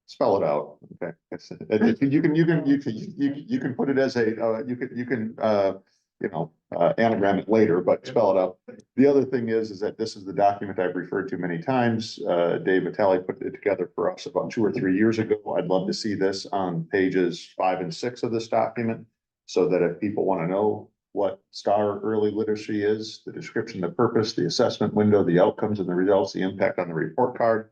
Spell it out, okay? You can put it as a, you can anagram it later, but spell it out. The other thing is that this is the document I've referred to many times. Dave Vitale put it together for us about 2 or 3 years ago. I'd love to see this on pages 5 and 6 of this document, so that if people want to know what STAR early literacy is, the description, the purpose, the assessment window, the outcomes and the results, the impact on the report card.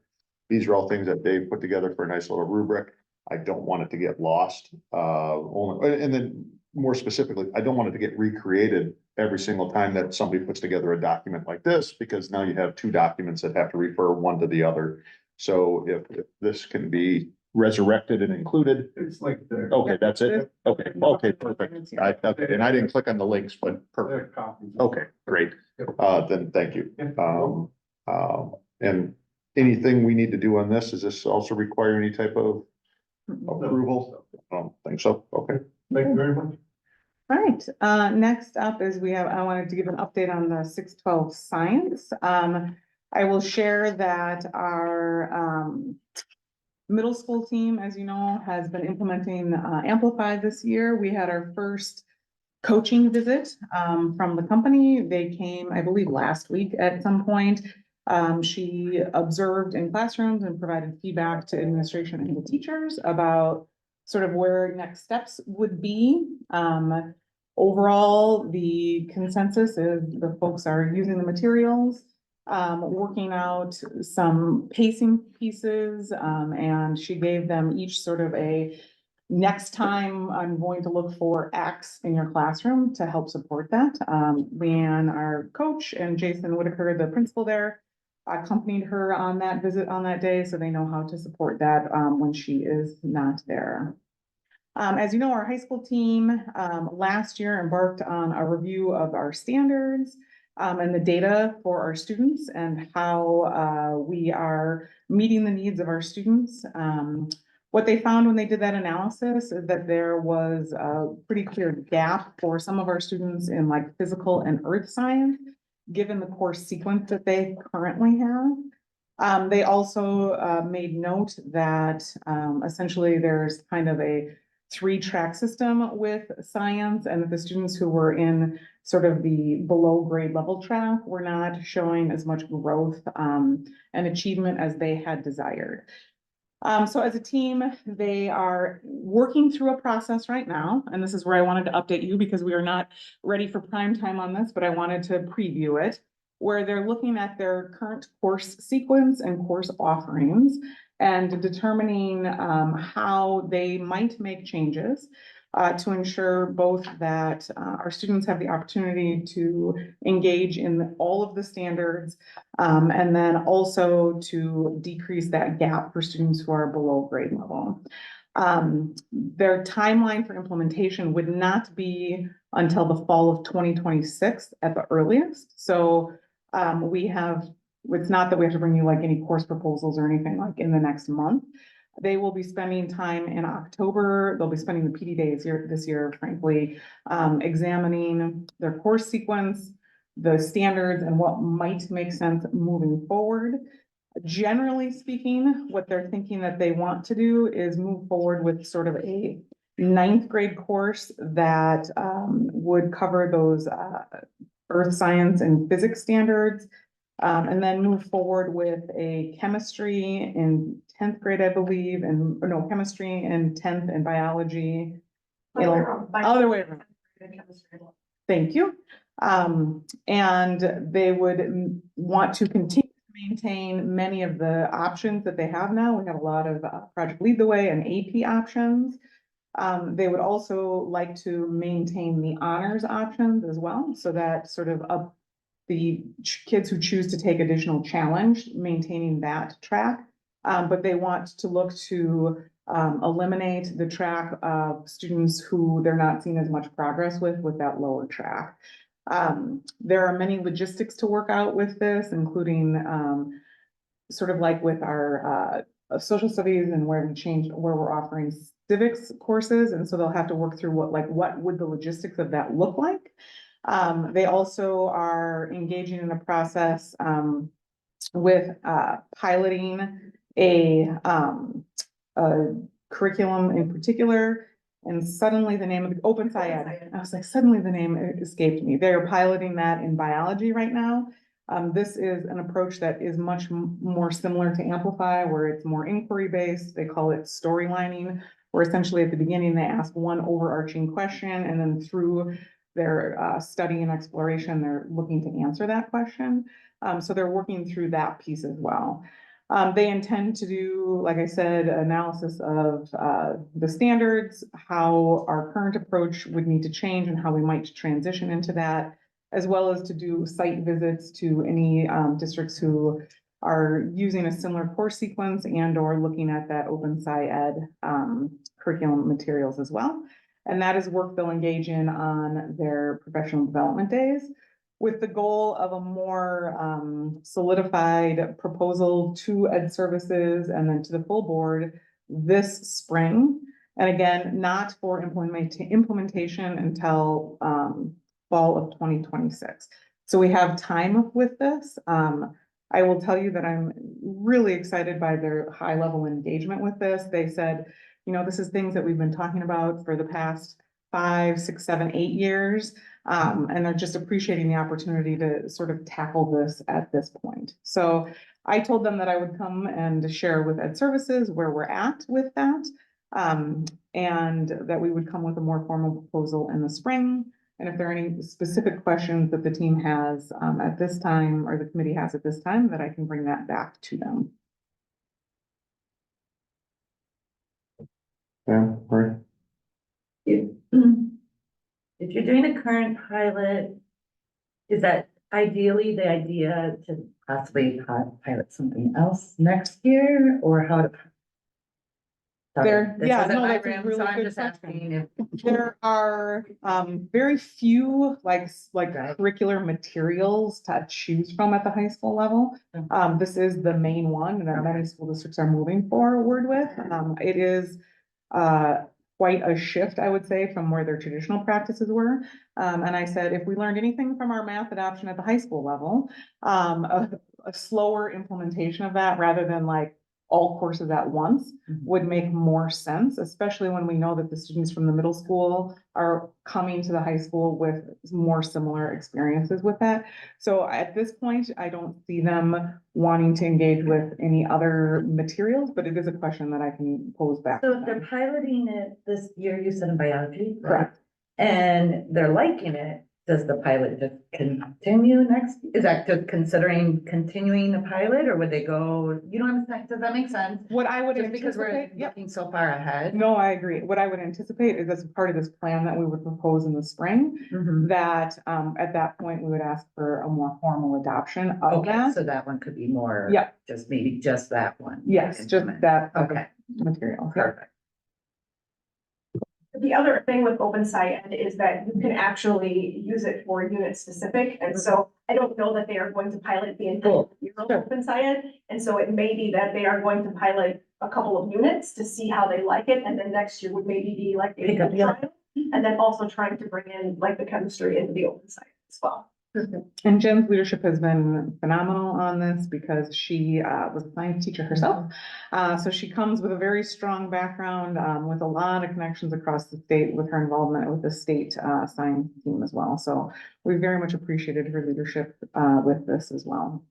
These are all things that Dave put together for a nice little rubric. I don't want it to get lost. And then more specifically, I don't want it to get recreated every single time that somebody puts together a document like this, because now you have 2 documents that have to refer one to the other. So if this can be resurrected and included. It's like there. Okay, that's it. Okay, perfect. Okay, and I didn't click on the links, but perfect. Okay, great. Then thank you. And anything we need to do on this? Does this also require any type of approval? I don't think so. Okay. Thank you very much. All right, next up is I wanted to give an update on the 612 science. I will share that our middle school team, as you know, has been implementing Amplify this year. We had our first coaching visit from the company. They came, I believe, last week at some point. She observed in classrooms and provided feedback to administration and the teachers about sort of where next steps would be. Overall, the consensus is the folks are using the materials, working out some pacing pieces, and she gave them each sort of a next time I'm going to look for X in your classroom to help support that. Leanne, our coach, and Jason Whitaker, the principal there, accompanied her on that visit on that day, so they know how to support that when she is not there. As you know, our high school team last year embarked on a review of our standards and the data for our students and how we are meeting the needs of our students. What they found when they did that analysis is that there was a pretty clear gap for some of our students in like physical and earth science, given the course sequence that they currently have. They also made note that essentially there's kind of a 3-track system with science, and that the students who were in sort of the below grade level track were not showing as much growth and achievement as they had desired. So as a team, they are working through a process right now, and this is where I wanted to update you because we are not ready for prime time on this, but I wanted to preview it, where they're looking at their current course sequence and course offerings and determining how they might make changes to ensure both that our students have the opportunity to engage in all of the standards and then also to decrease that gap for students who are below grade level. Their timeline for implementation would not be until the fall of 2026 at the earliest. So it's not that we have to bring you like any course proposals or anything like in the next month. They will be spending time in October. They'll be spending the PD days this year, frankly, examining their course sequence, the standards, and what might make sense moving forward. Generally speaking, what they're thinking that they want to do is move forward with sort of a ninth grade course that would cover those earth science and physics standards. And then move forward with a chemistry in tenth grade, I believe, and, or no, chemistry in tenth and biology. Other way around. Thank you. And they would want to continue to maintain many of the options that they have now. We have a lot of Project Lead the Way and AP options. They would also like to maintain the honors options as well, so that sort of the kids who choose to take additional challenge, maintaining that track. But they want to look to eliminate the track of students who they're not seeing as much progress with that lower track. There are many logistics to work out with this, including sort of like with our social studies and where we're offering civics courses. And so they'll have to work through what would the logistics of that look like. They also are engaging in a process with piloting a curriculum in particular. And suddenly the name of the Open SciEd, I was like, suddenly the name escaped me. They're piloting that in biology right now. This is an approach that is much more similar to Amplify, where it's more inquiry based. They call it storylining, where essentially at the beginning they ask one overarching question, and then through their study and exploration, they're looking to answer that question. So they're working through that piece as well. They intend to do, like I said, analysis of the standards, how our current approach would need to change and how we might transition into that, as well as to do site visits to any districts who are using a similar course sequence and or looking at that Open SciEd curriculum materials as well. And that is work they'll engage in on their professional development days, with the goal of a more solidified proposal to Ed Services and then to the full board this spring. And again, not for implementation until fall of 2026. So we have time with this. I will tell you that I'm really excited by their high level engagement with this. They said, you know, this is things that we've been talking about for the past 5, 6, 7, 8 years. And they're just appreciating the opportunity to sort of tackle this at this point. So I told them that I would come and share with Ed Services where we're at with that. And that we would come with a more formal proposal in the spring. And if there are any specific questions that the team has at this time, or the committee has at this time, that I can bring that back to them. Yeah, right. If you're doing a current pilot, is that ideally the idea to possibly pilot something else next year, or how to? There are very few like curricular materials to choose from at the high school level. This is the main one that many school districts are moving forward with. It is quite a shift, I would say, from where their traditional practices were. And I said, if we learned anything from our math adoption at the high school level, a slower implementation of that rather than like all courses at once would make more sense, especially when we know that the students from the middle school are coming to the high school with more similar experiences with that. So at this point, I don't see them wanting to engage with any other materials, but it is a question that I can pose back. So if they're piloting it this year, you said in biology, right? Correct. And they're liking it, does the pilot just continue next? Is that just considering continuing the pilot, or would they go, you know what I'm saying? Does that make sense? What I would Just because we're anticipate, yep. looking so far ahead. No, I agree. What I would anticipate is as part of this plan that we would propose in the spring, that at that point, we would ask for a more formal adoption of Okay, that. so that one could be more. Yeah. Just maybe just that one. Yes, just that Okay, material. perfect. The other thing with Open SciEd is that you can actually use it for unit specific. And so I don't know that they are going to pilot the entire year of Open SciEd. And so it may be that they are going to pilot a couple of units to see how they like it. And then next year would maybe be like a trial. And then also trying to bring in like the chemistry into the Open SciEd as well. And Jen's leadership has been phenomenal on this because she was a science teacher herself. So she comes with a very strong background with a lot of connections across the state with her involvement with the state science team as well. So we very much appreciated her leadership with this as well.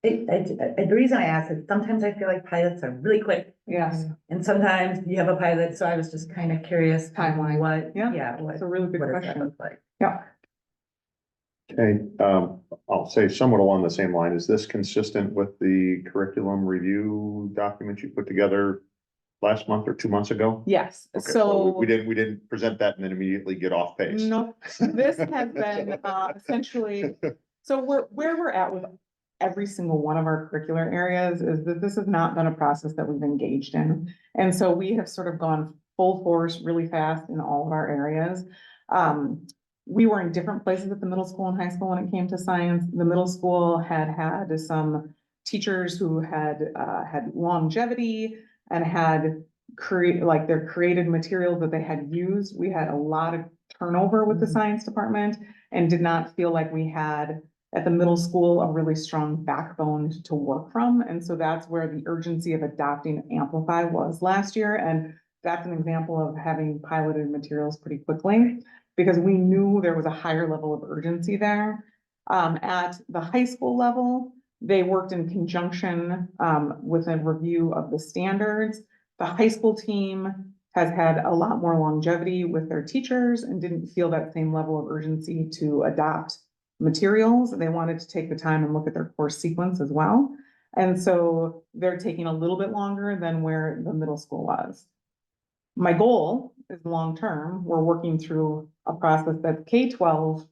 The reason I ask is sometimes I feel like pilots are really quick. Yes. And sometimes you have a pilot, so I was just kind of curious. Timeline. What, Yeah, yeah, what, it's a really good what does that question. look like? Yeah. Okay, I'll say somewhat along the same line. Is this consistent with the curriculum review document you put together last month or 2 months ago? Yes, Okay, so. we didn't present that and then immediately get off pace. No, this has been essentially, so where we're at with every single one of our curricular areas is that this has not been a process that we've engaged in. And so we have sort of gone full force really fast in all of our areas. We were in different places at the middle school and high school when it came to science. The middle school had some teachers who had longevity and had their created materials that they had used. We had a lot of turnover with the science department and did not feel like we had at the middle school a really strong backbone to work from. And so that's where the urgency of adopting Amplify was last year. And that's an example of having piloted materials pretty quickly because we knew there was a higher level of urgency there. At the high school level, they worked in conjunction with a review of the standards. The high school team has had a lot more longevity with their teachers and didn't feel that same level of urgency to adopt materials. They wanted to take the time and look at their course sequence as well. And so they're taking a little bit longer than where the middle school was. My goal is long-term, we're working through a process that's K-12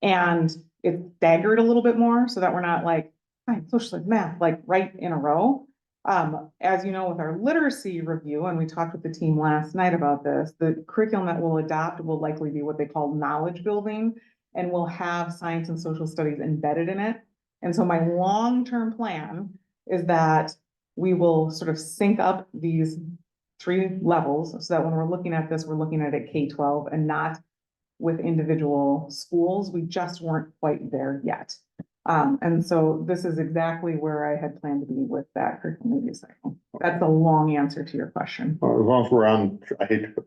and it's staggered a little bit more so that we're not like, science, social studies, math, like right in a row. As you know, with our literacy review, and we talked with the team last night about this, the curriculum that we'll adopt will likely be what they call knowledge building, and we'll have science and social studies embedded in it. And so my long-term plan is that we will sort of sync up these 3 levels so that when we're looking at this, we're looking at it K-12 and not with individual schools. We just weren't quite there yet. And so this is exactly where I had planned to be with that curriculum review cycle. That's a long answer to your question. As long as we're on, I hate to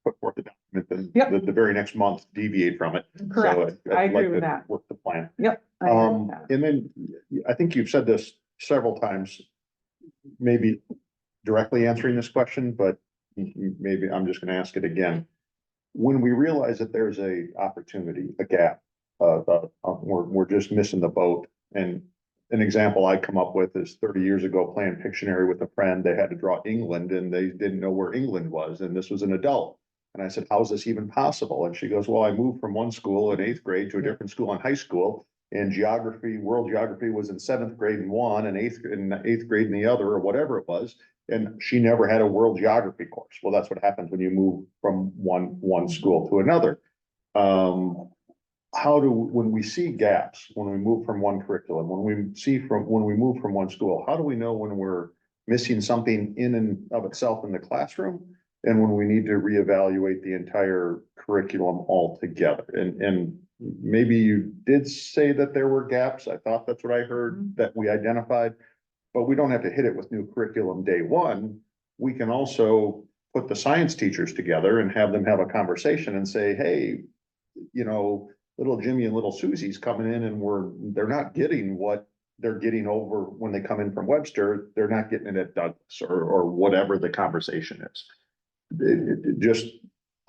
put forth the document, then the very next month deviate from it. Correct. So I I'd agree like with to that. work the plan. Yep. I agree with that. And then I think you've said this several times, maybe directly answering this question, but maybe I'm just gonna ask it again. When we realize that there's a opportunity, a gap, we're just missing the boat. And an example I come up with is 30 years ago playing Pictionary with a friend, they had to draw England and they didn't know where England was. And this was an adult. And I said, how is this even possible? And she goes, well, I moved from one school in 8th grade to a different school in high school. And geography, world geography was in 7th grade in one and eighth grade in the other, or whatever it was. And she never had a world geography course. Well, that's what happens when you move from one school to another. When we see gaps, when we move from one curriculum, when we move from one school, how do we know when we're missing something in and of itself in the classroom? And when we need to reevaluate the entire curriculum altogether? And maybe you did say that there were gaps. I thought that's what I heard that we identified, but we don't have to hit it with new curriculum day one. We can also put the science teachers together and have them have a conversation and say, hey, you know, little Jimmy and little Susie's coming in and they're not getting what they're getting over when they come in from Webster. They're not getting it at Douglas or whatever the conversation is. Just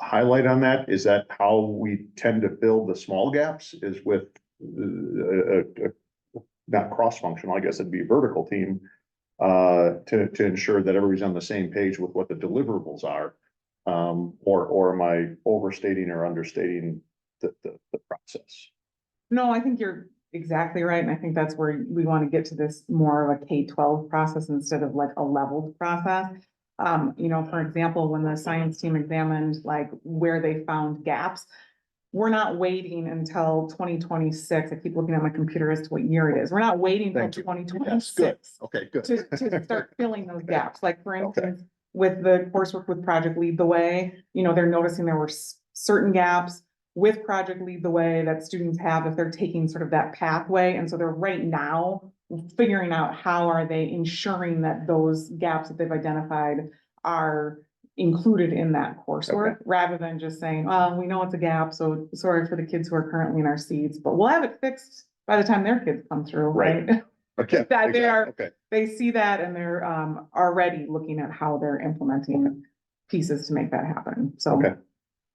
highlight on that. Is that how we tend to fill the small gaps, is with not cross-functional, I guess it'd be a vertical team, to ensure that everybody's on the same page with what the deliverables are? Or am I overstating or understating the process? No, I think you're exactly right. And I think that's where we want to get to this more of a K-12 process instead of like a leveled process. You know, for example, when the science team examined like where they found gaps, we're not waiting until 2026. I keep looking at my computer as to what year it is. We're not waiting until 2026. Okay, good. To start filling those gaps. Like for instance, with the coursework with Project Lead the Way, you know, they're noticing there were certain gaps with Project Lead the Way that students have if they're taking sort of that pathway. And so they're right now figuring out how are they ensuring that those gaps that they've identified are included in that coursework, rather than just saying, well, we know it's a gap, so sorry for the kids who are currently in our seats, but we'll have it fixed by the time their kids come through, right? Okay. That they are, Okay. they see that and they're already looking at how they're implementing pieces to make that happen, so. Okay.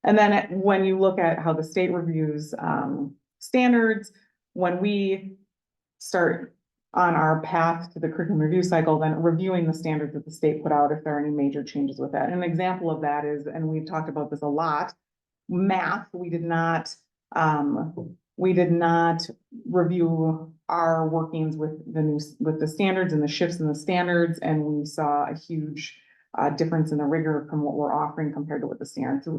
And then when you look at how the state reviews standards, when we start on our path to the curriculum review cycle, then reviewing the standards that the state put out if there are any major changes with that. An example of that is, and we've talked about this a lot, math, we did not review our workings with the standards and the shifts in the standards, and we saw a huge difference in the rigor from what we're offering compared to what the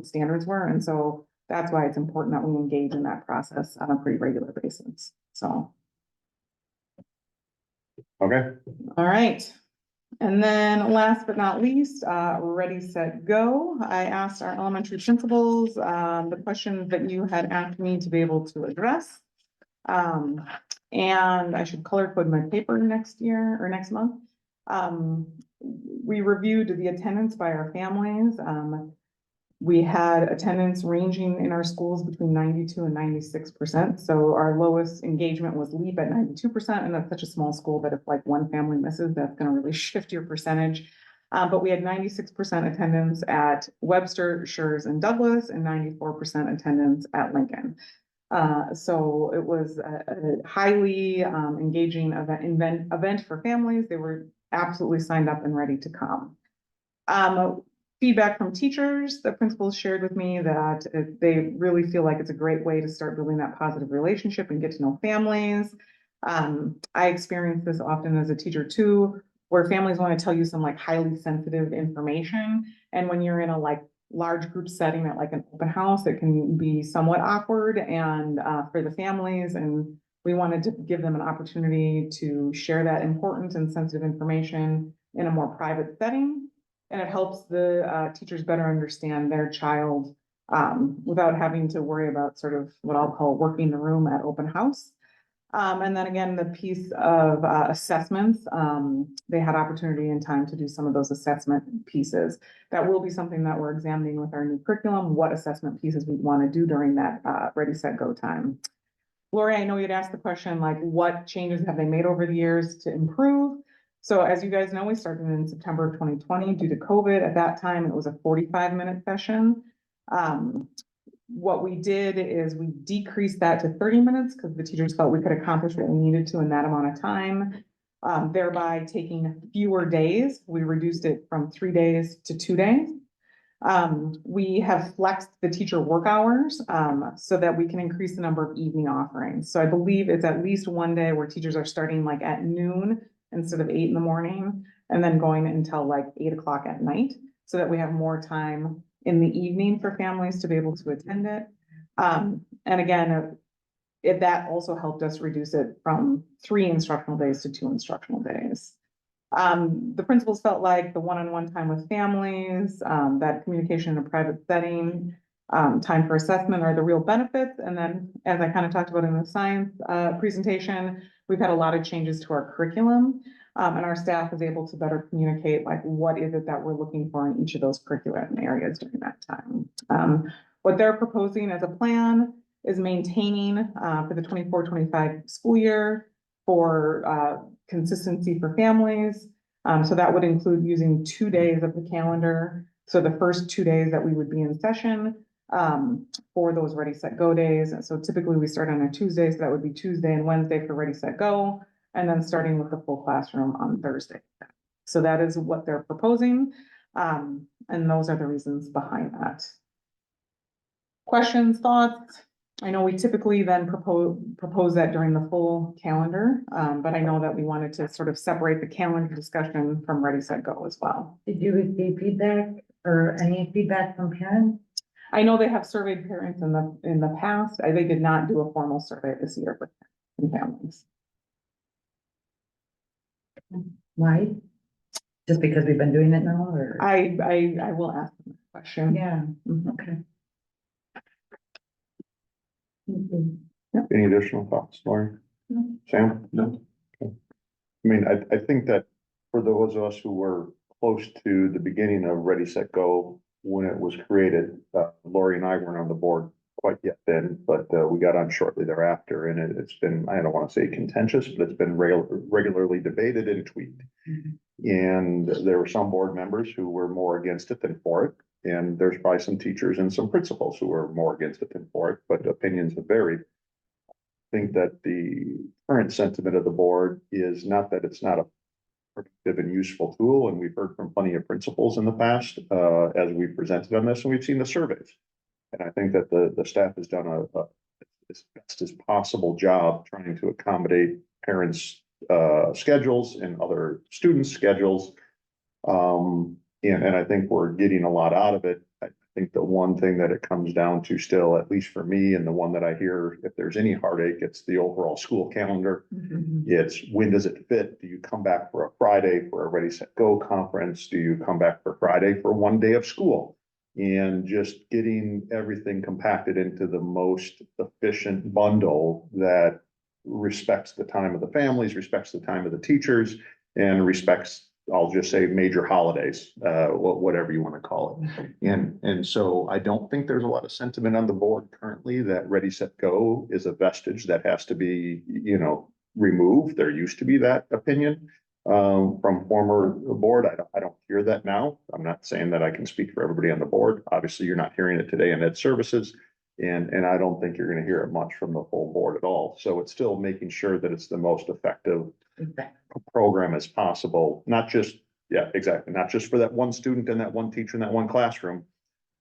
standards were. And so that's why it's important that we engage in that process on a pretty regular basis. So. Okay. All right. And then last but not least, Ready, Set, Go. I asked our elementary principals, the questions that you had asked me to be able to address. And I should color code my paper next year or next month. We reviewed the attendance by our families. We had attendance ranging in our schools between 92 and 96%. So our lowest engagement was LEAP at 92%. And that's such a small school that if like one family misses, that's going to really shift your percentage. But we had 96% attendance at Webster, Schurz, and Douglas, and 94% attendance at Lincoln. So it was a highly engaging event for families. They were absolutely signed up and ready to come. Feedback from teachers, the principals shared with me that they really feel like it's a great way to start building that positive relationship and get to know families. I experience this often as a teacher too, where families want to tell you some like highly sensitive information. And when you're in a like large group setting at like an open house, it can be somewhat awkward and for the families. And we wanted to give them an opportunity to share that important and sensitive information in a more private setting. And it helps the teachers better understand their child without having to worry about sort of what I'll call working the room at open house. And then again, the piece of assessments, they had opportunity and time to do some of those assessment pieces. That will be something that we're examining with our new curriculum, what assessment pieces we want to do during that Ready, Set, Go time. Lori, I know you'd asked the question, like what changes have they made over the years to improve? So as you guys know, we started in September of 2020 due to COVID. At that time, it was a 45-minute session. What we did is we decreased that to 30 minutes because the teachers felt we could accomplish what we needed to in that amount of time, thereby taking fewer days. We reduced it from 3 days to 2 days. We have flexed the teacher work hours so that we can increase the number of evening offerings. So I believe it's at least one day where teachers are starting like at noon instead of 8 in the morning and then going until like 8 o'clock at night so that we have more time in the evening for families to be able to attend it. And again, that also helped us reduce it from 3 instructional days to 2 instructional days. The principals felt like the one-on-one time with families, that communication in a private setting, time for assessment are the real benefits. And then as I kind of talked about in the science presentation, we've had a lot of changes to our curriculum and our staff is able to better communicate like what is it that we're looking for in each of those curriculum areas during that time. What they're proposing as a plan is maintaining for the 24-25 school year for consistency for families. So that would include using 2 days of the calendar. So the first 2 days that we would be in session for those Ready, Set, Go days. And so typically we start on a Tuesday, so that would be Tuesday and Wednesday for Ready, Set, Go, and then starting with the full classroom on Thursday. So that is what they're proposing. And those are the reasons behind that. Questions, thoughts? I know we typically then propose that during the full calendar, but I know that we wanted to sort of separate the calendar discussion from Ready, Set, Go as well. Did you receive feedback or any feedback from parents? I know they have surveyed parents in the past. They did not do a formal survey this year with families. Why? Just because we've been doing it now, or? I will ask them that question. Yeah, Mhm. okay. Any additional thoughts, Lauren? Sam? No. Okay. I mean, I think that for those of us who were close to the beginning of Ready, Set, Go, when it was created, Lori and I weren't on the board quite yet then, but we got on shortly thereafter, and it's been, I don't want to say contentious, but it's been regularly debated and tweaked. And there were some board members who were more against it than for it. And there's probably some teachers and some principals who were more against it than for it, but opinions have varied. I think that the current sentiment of the board is not that it's not a productive and useful tool, and we've heard from plenty of principals in the past, as we presented on this, and we've seen the surveys. And I think that the staff has done a as best as possible job trying to accommodate parents' schedules and other students' schedules. And I think we're getting a lot out of it. I think the one thing that it comes down to still, at least for me, and the one that I hear, if there's any heartache, it's the overall school calendar. It's when does it fit? Do you come back for a Friday for a Ready, Set, Go conference? Do you come back for Friday for one day of school? And just getting everything compacted into the most efficient bundle that respects the time of the families, respects the time of the teachers, and respects, I'll just say, major holidays, whatever you want to call it. And so I don't think there's a lot of sentiment on the board currently that Ready, Set, Go is a vestige that has to be, removed. There used to be that opinion from former board. I don't hear that now. I'm not saying that I can speak for everybody on the board. Obviously, you're not hearing it today in Ed Services. And I don't think you're going to hear it much from the full board at all. So it's still making sure that it's the most effective program as possible, not just, exactly, not just for that one student and that one teacher in that one classroom,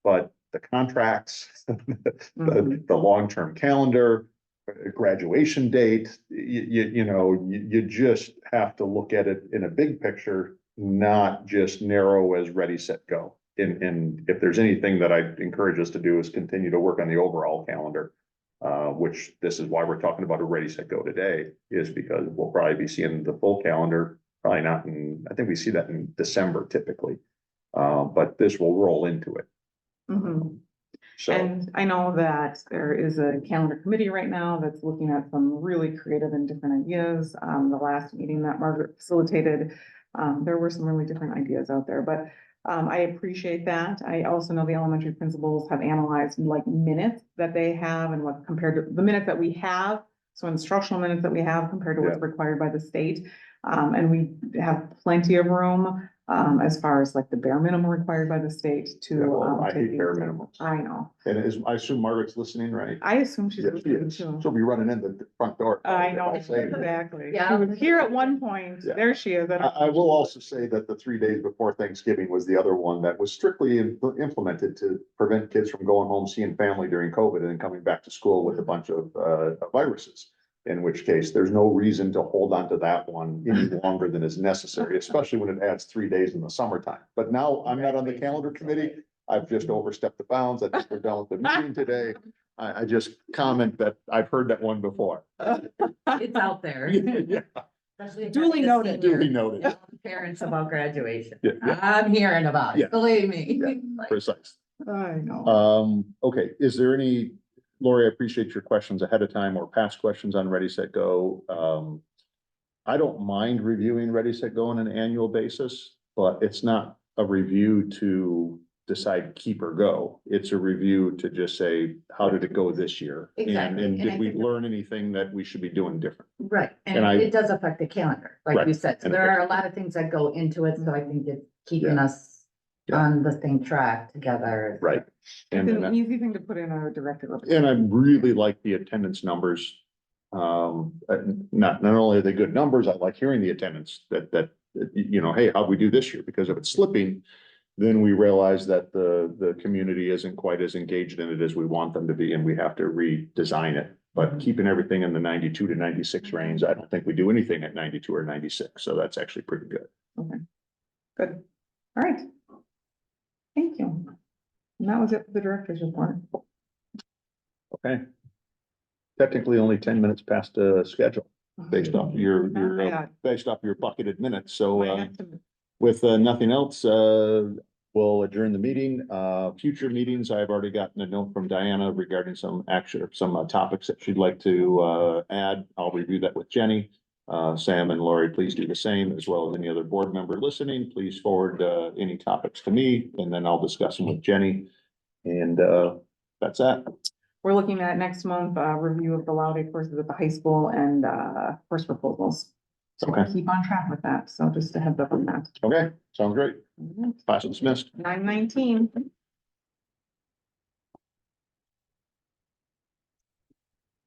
but the contracts, the long-term calendar, graduation date, you just have to look at it in a big picture, not just narrow as Ready, Set, Go. And if there's anything that I encourage us to do is continue to work on the overall calendar, which this is why we're talking about a Ready, Set, Go today, is because we'll probably be seeing the full calendar, probably not in, I think we see that in December typically. But this will roll into it. So, And I know that there is a calendar committee right now that's looking at some really creative and different ideas. The last meeting that Margaret facilitated, there were some really different ideas out there, but I appreciate that. I also know the elementary principals have analyzed like minutes that they have and what compared to the minutes that we have. So instructional minutes that we have compared to what's required by the state. And we have plenty of room, as far as like the bare minimum required by the state to. I hate bare minimums. I know. And I assume Margaret's listening, right? I assume she's Yes, she listening is. too. She'll be running in the front door. I know, if say it. exactly. Yeah. She was here at one point. Yeah. There she is. I will also say that the 3 days before Thanksgiving was the other one that was strictly implemented to prevent kids from going home, seeing family during COVID and then coming back to school with a bunch of viruses. In which case, there's no reason to hold on to that one any longer than is necessary, especially when it adds 3 days in the summertime. But now I'm not on the calendar committee. I've just overstepped the bounds. I think we're done with the meeting today. I just comment that I've heard that one before. It's out there. Yeah, Especially if Duly it's noted. duly senior noted. Parents about graduation. Yeah. I'm hearing about Yeah. it, believe me. Precise. I know. Okay, is there any, Lori, I appreciate your questions ahead of time or past questions on Ready, Set, Go. I don't mind reviewing Ready, Set, Go on an annual basis, but it's not a review to decide keep or go. It's a review to just say, how did it go this year? Exactly, And and I did we think- learn anything that we should be doing different? Right, And and I- it does affect the calendar, like you Right, said, so and there it- are a lot of things that go into it, so I think it's keeping Yeah. us Yeah. on the same track together. Right. It's And an then, easy thing to put in a director. and I really like the attendance numbers. Not only are they good numbers, I like hearing the attendance that, hey, how'd we do this year? Because if it's slipping, then we realize that the community isn't quite as engaged in it as we want them to be, and we have to redesign it. But keeping everything in the 92 to 96 range, I don't think we do anything at 92 or 96, so that's actually pretty good. Okay. Good. All right. Thank you. And that was it for the director's report. Okay. Technically only 10 minutes past the schedule, based off your bucketed minutes, so Might have to- with nothing else, we'll adjourn the meeting. Future meetings, I've already gotten a note from Diana regarding some topics that she'd like to add. I'll review that with Jenny. Sam and Lori, please do the same, as well as any other board member listening. Please forward any topics to me, and then I'll discuss them with Jenny. And that's that. We're looking at next month, review of the Laude courses at the high school and course proposals. So we'll Okay. keep on track with that. So just a heads up on that. Okay, sounds great. Class dismissed. 9:19.